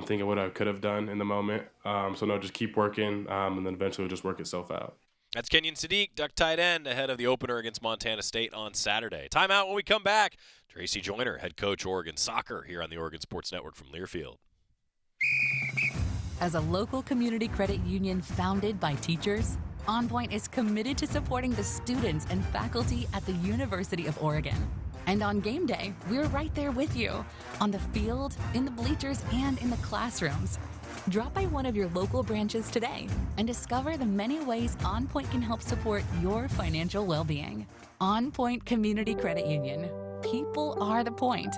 thinking what I could have done in the moment. Just keep working, and then eventually it'll just work itself out.
That's Kenyon Sadiq, Duck tight end, ahead of the opener against Montana State on Saturday. Timeout when we come back. Tracy Joyner, head coach Oregon Soccer, here on the Oregon Sports Network from Learfield.
As a local community credit union founded by teachers, OnPoint is committed to supporting the students and faculty at the University of Oregon. And on game day, we're right there with you, on the field, in the bleachers, and in the classrooms. Drop by one of your local branches today and discover the many ways OnPoint can help support your financial well-being. OnPoint Community Credit Union. People are the point.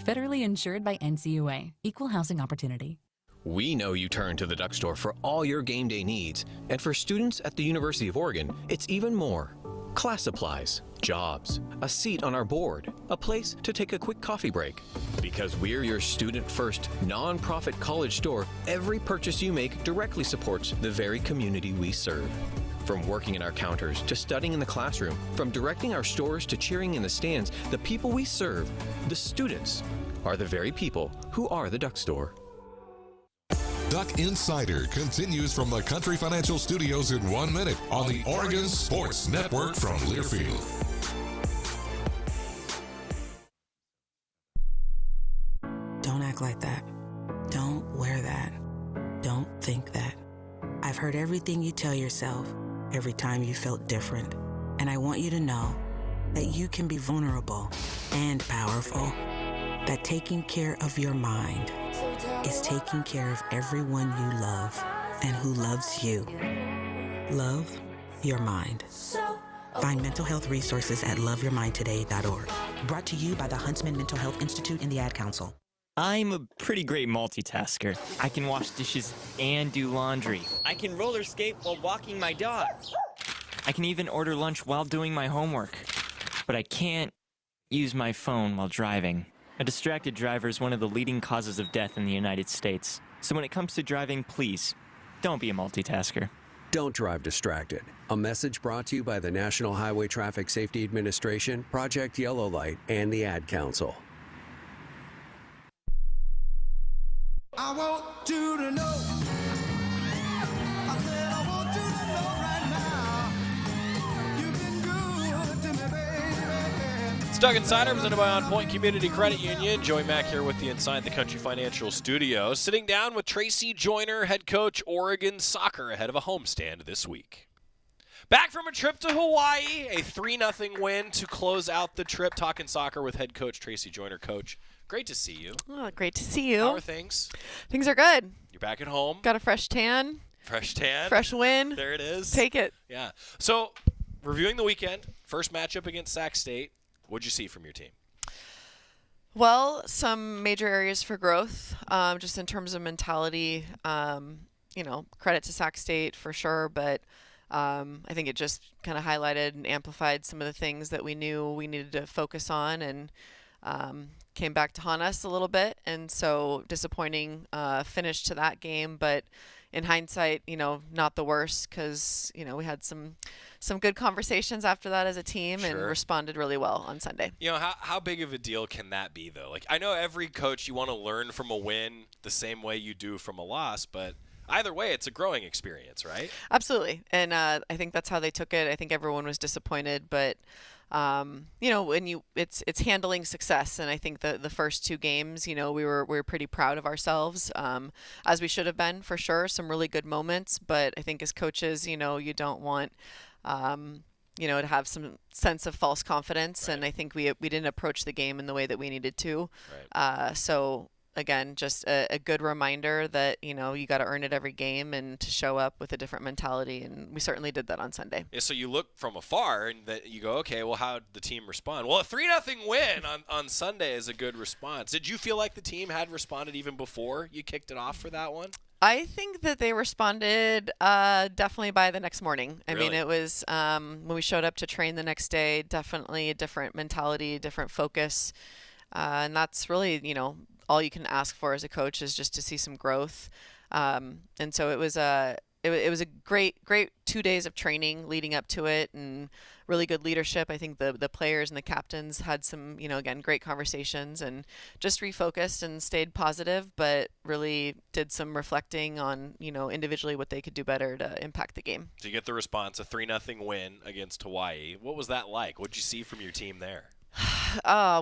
Federally insured by NCUA. Equal housing opportunity.
We know you turn to the Duck Store for all your game day needs. And for students at the University of Oregon, it's even more. Class supplies, jobs, a seat on our board, a place to take a quick coffee break. Because we're your student-first, non-profit college store, every purchase you make directly supports the very community we serve. From working at our counters to studying in the classroom, from directing our stores to cheering in the stands, the people we serve, the students, are the very people who are the Duck Store.
Duck Insider continues from the Country Financial Studios in 1 minute on the Oregon Sports Network from Learfield.
Don't act like that. Don't wear that. Don't think that. I've heard everything you tell yourself every time you felt different. And I want you to know that you can be vulnerable and powerful. That taking care of your mind is taking care of everyone you love and who loves you. Love your mind. Find mental health resources at loveyourmindtoday.org. Brought to you by the Huntsman Mental Health Institute and the Ad Council.
I'm a pretty great multitasker. I can wash dishes and do laundry. I can roller skate while walking my dog. I can even order lunch while doing my homework. But I can't use my phone while driving. A distracted driver is one of the leading causes of death in the United States. So when it comes to driving, please, don't be a multitasker.
Don't drive distracted. A message brought to you by the National Highway Traffic Safety Administration, Project Yellow Light, and the Ad Council.
I I want you to know. I said I want you to know right now. You've been good to me, baby.
It's Doug Insider, presented by OnPoint Community Credit Union. Joey Mack here with the Inside the Country Financial Studio. Sitting down with Tracy Joyner, head coach, Oregon Soccer, ahead of a homestand this week. Back from a trip to Hawaii, a 3-0 win to close out the trip. Talking soccer with head coach Tracy Joyner. Coach, great to see you.
Oh, great to see you.
How are things?
Things are good.
You're back at home.
Got a fresh tan.
Fresh tan.
Fresh win.
There it is.
Take it.
Yeah. So, reviewing the weekend, first matchup against Sac State. What'd you see from your team?
Well, some major areas for growth, just in terms of mentality. Credit to Sac State for sure, but I think it just kind of highlighted and amplified some of the things that we knew we needed to focus on, and came back to haunt us a little bit. And so disappointing finish to that game, but in hindsight, not the worst, because we had some good conversations after that as a team. Sure. And responded really well on Sunday.
How big of a deal can that be, though? Like, I know every coach, you want to learn from a win the same way you do from a loss, but either way, it's a growing experience, right?
Absolutely. And I think that's how they took it. I think everyone was disappointed, but when it's handling success. And I think the first two games, we were pretty proud of ourselves, as we should have been, for sure. Some really good moments, but I think as coaches, you don't want to have some sense of false confidence. Right. And I think we didn't approach the game in the way that we needed to. Right. So again, just a good reminder that, you got to earn it every game and to show up with a different mentality. And we certainly did that on Sunday.
Yeah, so you look from afar and that you go, okay, well, how did the team respond? Well, a 3-0 win on Sunday is a good response. Did you feel like the team had responded even before you kicked it off for that one?
I think that they responded definitely by the next morning. I mean, it was when we showed up to train the next day, definitely a different mentality, different focus. And that's really, all you can ask for as a coach is just to see some growth. And so it was a great 2 days of training leading up to it, and really good leadership. I think the players and the captains had some, again, great conversations, and just refocused and stayed positive, but really did some reflecting on, individually what they could do better to impact the game.
So you get the response, a 3-0 win against Hawaii. What was that like? What did you see from your team there?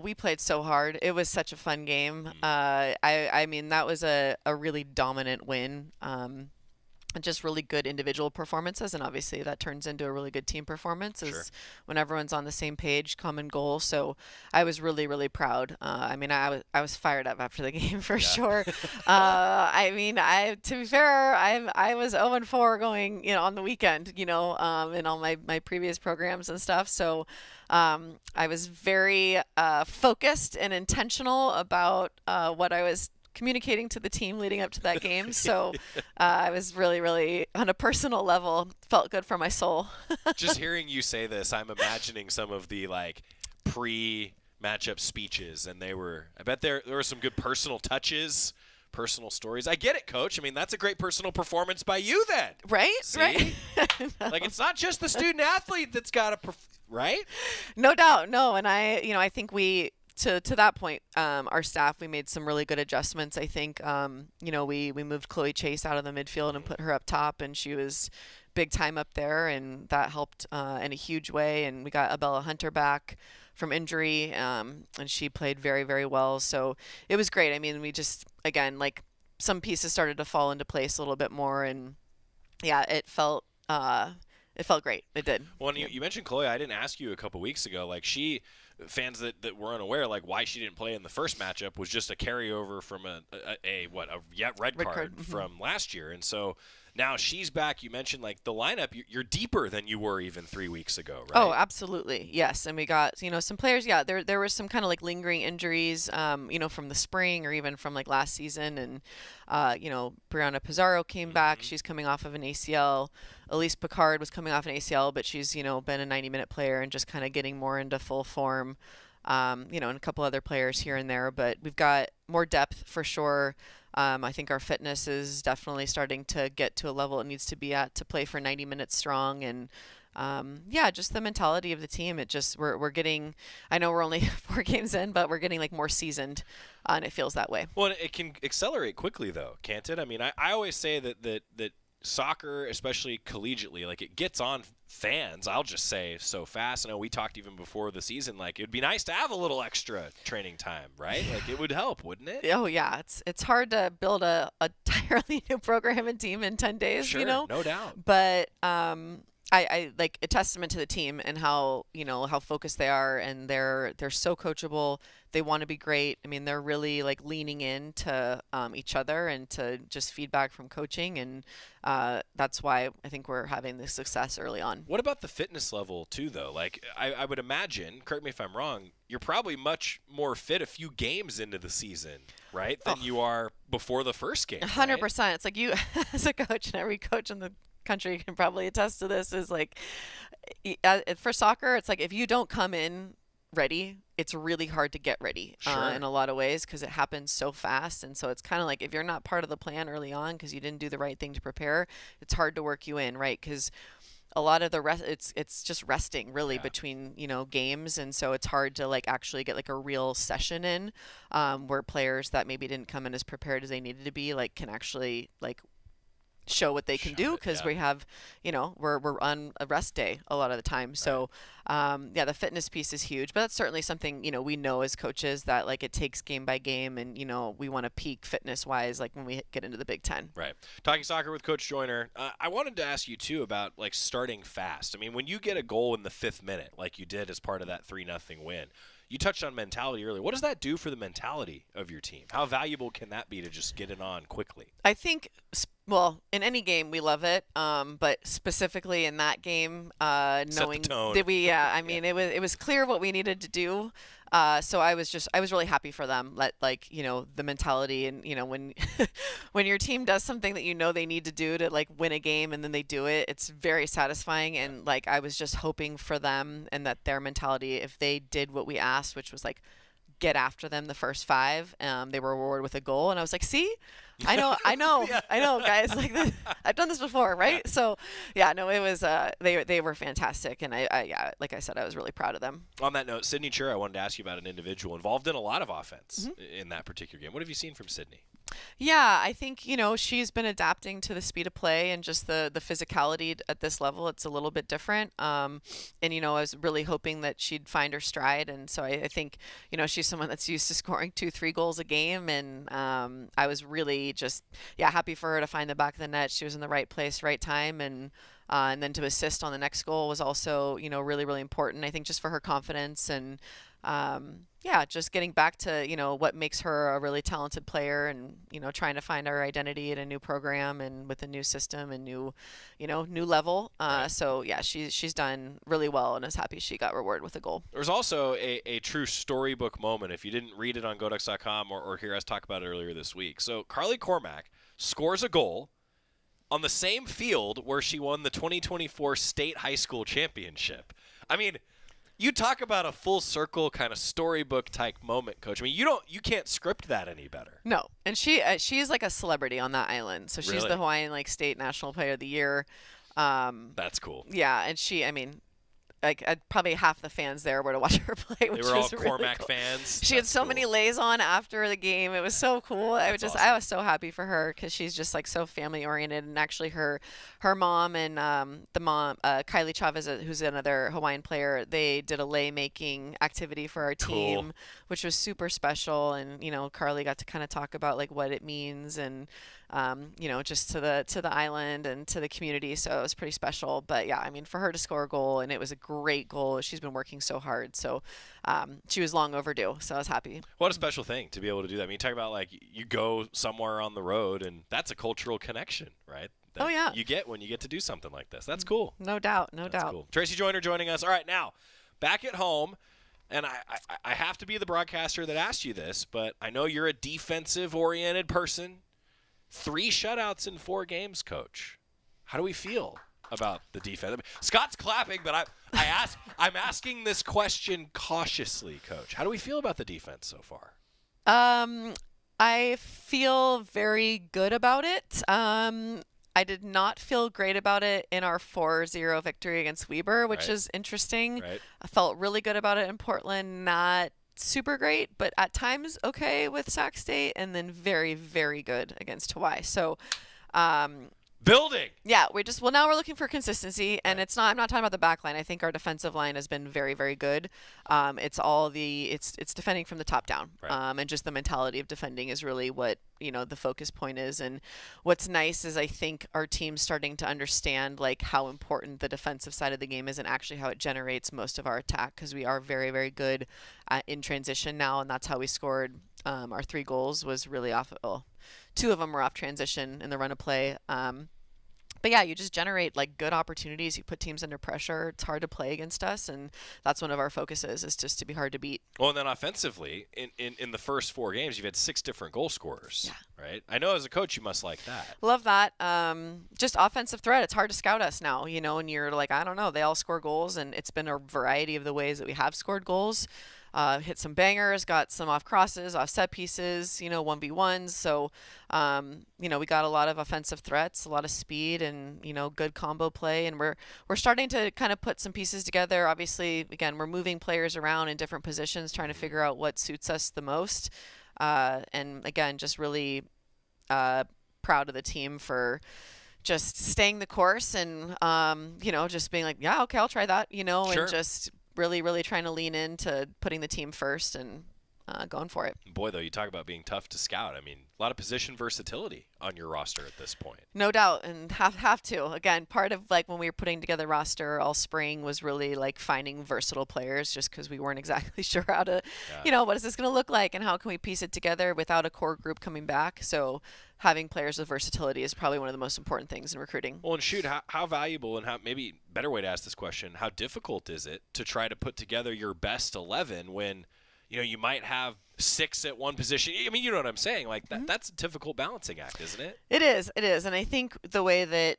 We played so hard. It was such a fun game. I mean, that was a really dominant win. And just really good individual performances, and obviously that turns into a really good team performance when everyone's on the same page, common goal. So I was really, really proud. I mean, I was fired up after the game for sure. I mean, to be fair, I was 0-4 going, on the weekend, in all my previous programs and stuff. So I was very focused and intentional about what I was communicating to the team leading up to that game. So I was really, really, on a personal level, felt good for my soul.
Just hearing you say this, I'm imagining some of the pre-matchup speeches, and I bet there were some good personal touches, personal stories. I get it, Coach. I mean, that's a great personal performance by you then.
Right?
See?
Right?
Like, it's not just the student athlete that's got to, right?
No doubt. No. And I think to that point, our staff, we made some really good adjustments. I think, we moved Chloe Chase out of the midfield and put her up top, and she was big time up there, and that helped in a huge way. And we got Abella Hunter back from injury, and she played very, very well. So it was great. I mean, we just, again, some pieces started to fall into place a little bit more, and yeah, it felt great. It did.
Well, you mentioned Chloe. I didn't ask you a couple weeks ago. Fans that were unaware, why she didn't play in the first matchup was just a carryover from a red card from last year. And so now she's back. You mentioned the lineup, you're deeper than you were even 3 weeks ago, right?
Oh, absolutely. Yes. And we got, some players. Yeah, there was some kind of lingering injuries, from the spring or even from last season. And, Brianna Pizarro came back. She's coming off of an ACL. Elise Picard was coming off an ACL, but she's, been a 90-minute player and just kind of getting more into full form, and a couple other players here and there. But we've got more depth for sure. I think our fitness is definitely starting to get to a level it needs to be at to play for 90 minutes strong. And yeah, just the mentality of the team. It just we're getting. I know we're only 4 games in, but we're getting like more seasoned, and it feels that way.
Well, it can accelerate quickly, though, can't it? I mean, I always say that soccer, especially collegiately, like it gets on fans, I'll just say, so fast. I know we talked even before the season, like it'd be nice to have a little extra training time, right? Like it would help, wouldn't it?
Oh yeah, it's hard to build a entirely new program and team in 10 days,
Sure,
you know?
no doubt.
But I like a testament to the team and how, you know, how focused they are, and they're so coachable. They want to be great. I mean, they're really like leaning into each other and to just feedback from coaching, and that's why I think we're having this success early on.
What about the fitness level too, though? Like I would imagine, correct me if I'm wrong, you're probably much more fit a few games into the season, right, than you are before the first game.
100%. It's like you, as a coach, and every coach in the country can probably attest to this, is like for soccer, it's like if you don't come in ready, it's really hard to get ready in a lot of ways, because it happens so fast. And so it's kind of like if you're not part of the plan early on because you didn't do the right thing to prepare, it's hard to work you in, right? Because a lot of the rest, it's just resting really between, you know, games. And so it's hard to like actually get like a real session in where players that maybe didn't come in as prepared as they needed to be, like can actually like show what they can do, because we have, you know, we're on a rest day a lot of the time. So yeah, the fitness piece is huge, but that's certainly something, you know, we know as coaches that like it takes game by game, and you know, we want to peak fitness wise like when we get into the Big Ten.
Right. Talking soccer with Coach Joyner, I wanted to ask you too about like starting fast. I mean, when you get a goal in the 5th minute like you did as part of that 3-0 win, you touched on mentality earlier. What does that do for the mentality of your team? How valuable can that be to just get it on quickly?
I think, well, in any game we love it, but specifically in that game, knowing that we, I mean, it was clear what we needed to do. So I was really happy for them. Like, you know, the mentality, and you know, when when your team does something that you know they need to do to like win a game, and then they do it, it's very satisfying. And like I was just hoping for them, and that their mentality, if they did what we asked, which was like get after them the first 5, they were rewarded with a goal. And I was like, see, I know, guys, like I've done this before, right? Yeah. So yeah, no, it was, they were fantastic. And I, like I said, I was really proud of them.
On that note, Sydney Chur, I wanted to ask you about an individual involved in a lot of offense in that particular game. What have you seen from Sydney?
Yeah, I think, you know, she's been adapting to the speed of play and just the physicality at this level. It's a little bit different. And, you know, I was really hoping that she'd find her stride. And so I think, you know, she's someone that's used to scoring 2-3 goals a game. And I was really just, happy for her to find the back of the net. She was in the right place, right time. And then to assist on the next goal was also, you know, really, really important, I think, just for her confidence. And just getting back to, you know, what makes her a really talented player, and, you know, trying to find our identity at a new program and with a new system and new level. So yeah, she's done really well, and is happy she got rewarded with a goal.
There's also a true storybook moment, if you didn't read it on Goducks.com or hear us talk about it earlier this week. So Carly Cormack scores a goal on the same field where she won the 2024 state high school championship. I mean, you talk about a full circle kind of storybook type moment, Coach. I mean, you can't script that any better.
No, and she's like a celebrity on that island. So she's
Really?
the Hawaiian like State National Player of the Year.
That's cool.
Yeah, and I mean, like probably half the fans there were to watch her play, which
They were all
was really
Cormac
cool.
fans.
She had so many lays on after the game. It was so cool. I was so happy for her, because she's just like so family oriented. And actually her mom and the mom, Kylie Chavez, who's another Hawaiian player, they did a lay making activity for our team, which was super special. And, you know, Carly got to kind of talk about like what it means, and you know, just to the island and to the community. So it was pretty special. But yeah, I mean, for her to score a goal, and it was a great goal. She's been working so hard. So she was long overdue. So I was happy.
What a special thing to be able to do that. I mean, you talk about like you go somewhere on the road, and that's a cultural connection, right? That you get when you get to do something like this. That's cool.
No doubt. No
That's
doubt.
Cool. Tracy Joyner joining us. All right, now back at home. And I have to be the broadcaster that asked you this, but I know you're a defensive-oriented person. 3 shutouts in 4 games, Coach. How do we feel about the defense? I mean, Scott's clapping, but I'm asking this question cautiously, Coach. How do we feel about the defense so far?
I feel very good about it. I did not feel great about it in our 4-0 victory against Weber, which
Right.
is interesting.
Right.
I felt really good about it in Portland, not super great, but at times okay with Sac State, and then very, very good against Hawaii. So,
building.
Yeah, now we're looking for consistency, and I'm not talking about the back line. I think our defensive line has been very, very good. It's defending from the top down, and just the mentality of defending is really what the focus point is. And what's nice is I think our team's starting to understand like how important the defensive side of the game is, and actually how it generates most of our attack, because we are very, very good in transition now, and that's how we scored. Our 3 goals was really off. Well, 2 of them were off transition in the run of play. But yeah, you just generate like good opportunities. You put teams under pressure. It's hard to play against us, and that's one of our focuses, is just to be hard to beat.
Well, and then offensively, in the first 4 games, you've had 6 different goal scorers. Yeah. Right. I know as a coach, you must like that.
Love that. Just offensive threat. It's hard to scout us now, and you're like, I don't know. They all score goals, and it's been a variety of the ways that we have scored goals. Hit some bangers, got some off crosses, off set pieces, 1v1s. So, we got a lot of offensive threats, a lot of speed, and, good combo play. And we're starting to kind of put some pieces together. Obviously, again, we're moving players around in different positions, trying to figure out what suits us the most. And again, just really proud of the team for just staying the course and, just being like, yeah, okay, I'll try that,
Sure.
and just really, really trying to lean into putting the team first and going for it.
Boy, though, you talk about being tough to scout. I mean, a lot of position versatility on your roster at this point.
No doubt, and have to. Again, part of like when we were putting together roster all spring was really like finding versatile players, just because we weren't exactly sure how to, what is this going to look like, and how can we piece it together without a core group coming back. So having players with versatility is probably one of the most important things in recruiting.
Well, and shoot, how valuable, and how, maybe better way to ask this question, how difficult is it to try to put together your best 11 when you might have 6 at one position? I mean, you know what I'm saying? Like that's a difficult balancing act, isn't it?
It is. And I think the way that,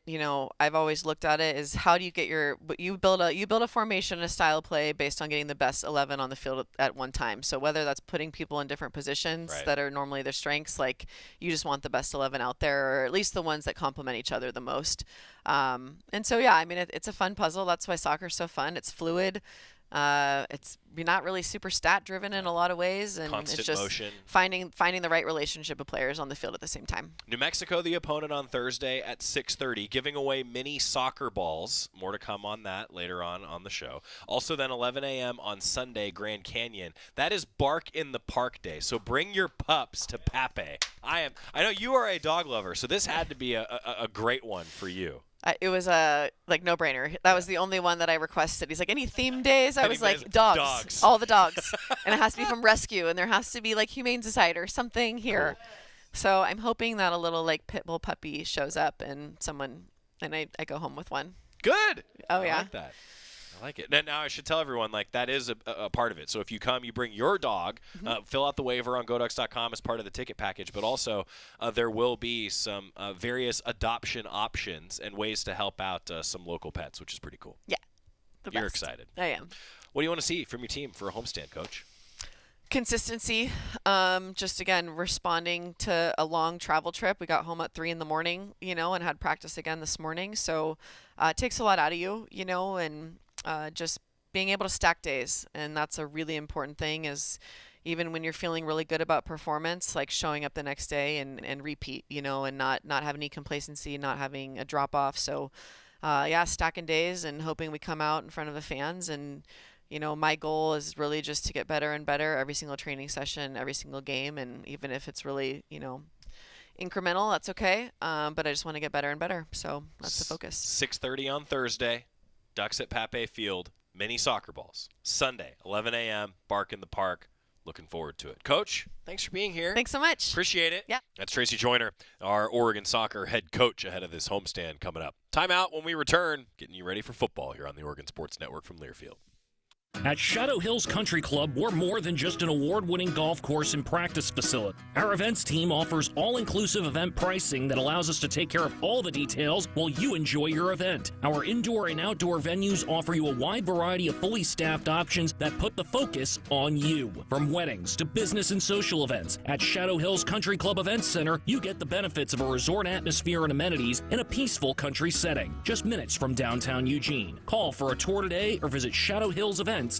I've always looked at it is, how do you get you build a formation, a style play based on getting the best 11 on the field at one time. So whether that's putting people in different positions that are normally their strengths, like you just want the best 11 out there, or at least the ones that complement each other the most. And so, yeah, I mean, it's a fun puzzle. That's why soccer's so fun. It's fluid. You're not really super stat driven in a lot of ways, and
Constant
it's just
motion.
finding the right relationship of players on the field at the same time.
New Mexico, the opponent on Thursday at 6:30, giving away mini soccer balls. More to come on that later on the show. Also then 11 a.m. on Sunday, Grand Canyon. That is Bark in the Park Day, so bring your pups to Pape. I know you are a dog lover, so this had to be a great one for you.
It was a no-brainer. That was the only one that I requested. He's like, any theme days? I was like, dogs. All the dogs. And it has to be from rescue, and there has to be like Humane Society or something here. Cool. So I'm hoping that a little like pit bull puppy shows up and I go home with one.
Good.
Oh, yeah.
I like that. I like it. Now I should tell everyone, like, that is a part of it. So if you come, you bring your dog, fill out the waiver on GoDucks.com as part of the ticket package. But also there will be some various adoption options and ways to help out some local pets, which is pretty cool.
Yeah.
You're excited.
I am.
What do you want to see from your team for a homestand, Coach?
Consistency. Just, again, responding to a long travel trip. We got home at 3 a.m, and had practice again this morning. So it takes a lot out of you, and just being able to stack days. And that's a really important thing, is even when you're feeling really good about performance, like showing up the next day and repeat, and not have any complacency, not having a drop off. So stacking days and hoping we come out in front of the fans. And my goal is really just to get better and better every single training session, every single game. And even if it's really, incremental, that's okay. But I just want to get better and better. So that's the focus.
6:30 on Thursday. Ducks at Pape Field, mini soccer balls. Sunday, 11 a.m., Bark in the Park. Looking forward to it. Coach, thanks for being here.
Thanks so much.
Appreciate it.
Yeah.
That's Tracy Joyner, our Oregon soccer head coach, ahead of this homestand coming up. Timeout when we return, getting you ready for football here on the Oregon Sports Network from Learfield.
At Shadow Hills Country Club, we're more than just an award-winning golf course and practice facility. Our events team offers all-inclusive event pricing that allows us to take care of all the details while you enjoy your event. Our indoor and outdoor venues offer you a wide variety of fully staffed options that put the focus on you. From weddings to business and social events, at Shadow Hills Country Club Events Center, you get the benefits of a resort atmosphere and amenities in a peaceful country setting, just minutes from downtown Eugene. Call for a tour today or visit shadowhillsevents.com.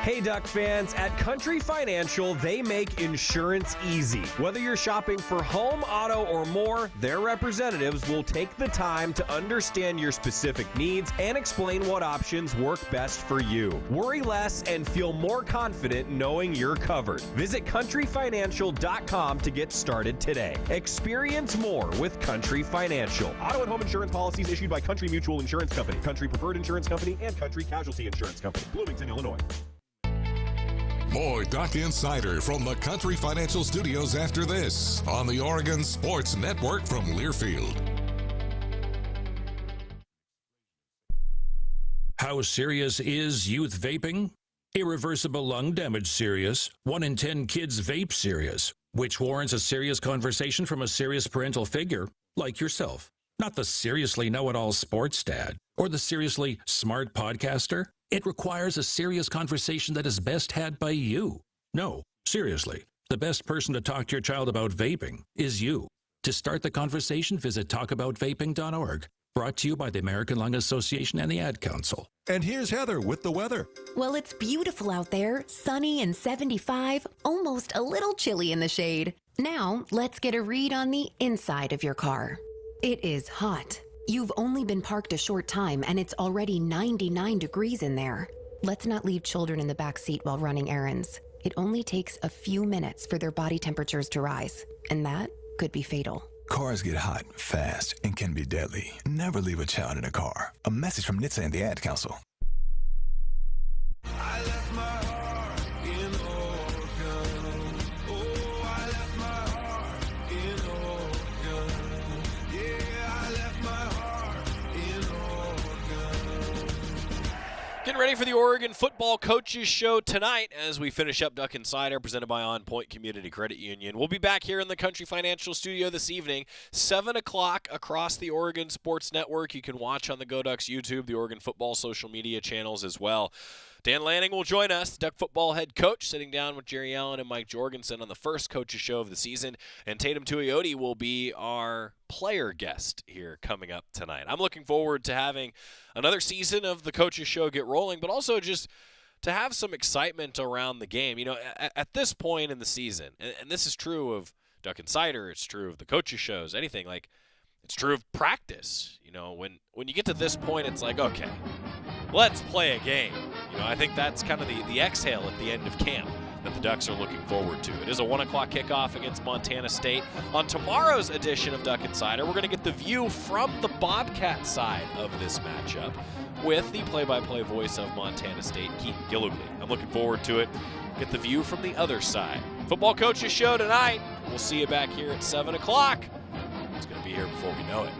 Hey Duck fans, at Country Financial, they make insurance easy. Whether you're shopping for home, auto, or more, their representatives will take the time to understand your specific needs and explain what options work best for you. Worry less and feel more confident knowing you're covered. Visit countryfinancial.com to get started today. Experience more with Country Financial.
Auto and home insurance policies issued by Country Mutual Insurance Company, Country Preferred Insurance Company, and Country Casualty Insurance Company, Bloomington, Illinois.
More Duck Insider from the Country Financial Studios after this on the Oregon Sports Network from Learfield.
How serious is youth vaping? Irreversible lung damage serious. 1 in 10 kids vape serious, which warrants a serious conversation from a serious parental figure like yourself. Not the seriously know-it-all sports dad or the seriously smart podcaster. It requires a serious conversation that is best had by you. No, seriously, the best person to talk to your child about vaping is you. To start the conversation, visit talkaboutvaping.org. Brought to you by the American Lung Association and the Ad Council.
And here's Heather with the weather.
Well, it's beautiful out there, sunny and 75, almost a little chilly in the shade. Now, let's get a read on the inside of your car. It is hot. You've only been parked a short time and it's already 99 degrees in there. Let's not leave children in the back seat while running errands. It only takes a few minutes for their body temperatures to rise, and that could be fatal.
Cars get hot, fast, and can be deadly. Never leave a child in a car. A message from NHTSA and the Ad Council.
I left my heart in Oregon. Oh, I left my heart in Oregon. Yeah, I left my heart in Oregon.
Getting ready for the Oregon Football Coaches Show tonight as we finish up Duck Insider, presented by OnPoint Community Credit Union. We'll be back here in the Country Financial Studio this evening, 7 o'clock across the Oregon Sports Network. You can watch on the Go Ducks YouTube, the Oregon Football social media channels as well. Dan Lanning will join us, the Duck football head coach, sitting down with Jerry Allen and Mike Jorgensen on the first Coaches Show of the season. And Tatum Tuioti will be our player guest here coming up tonight. I'm looking forward to having another season of the Coaches Show get rolling, but also just to have some excitement around the game. You know, at this point in the season, and this is true of Duck Insider, it's true of the Coaches Shows, anything, like, it's true of practice. You know, when you get to this point, it's like, okay, let's play a game. You know, I think that's kind of the exhale at the end of camp that the Ducks are looking forward to. It is a 1 o'clock kickoff against Montana State. On tomorrow's edition of Duck Insider, we're going to get the view from the Bobcat side of this matchup with the play-by-play voice of Montana State, Keaton Gillogly. I'm looking forward to it. Get the view from the other side. Football Coaches Show tonight. We'll see you back here at 7 o'clock. It's going to be here before we know it.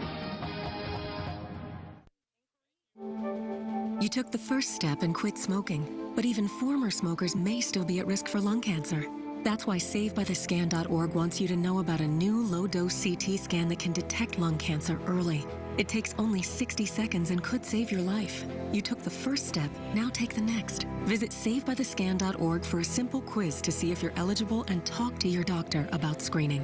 You took the first step and quit smoking, but even former smokers may still be at risk for lung cancer. That's why SaveByTheScan.org wants you to know about a new low-dose CT scan that can detect lung cancer early. It takes only 60 seconds and could save your life. You took the first step, now take the next. Visit SaveByTheScan.org for a simple quiz to see if you're eligible and talk to your doctor about screening.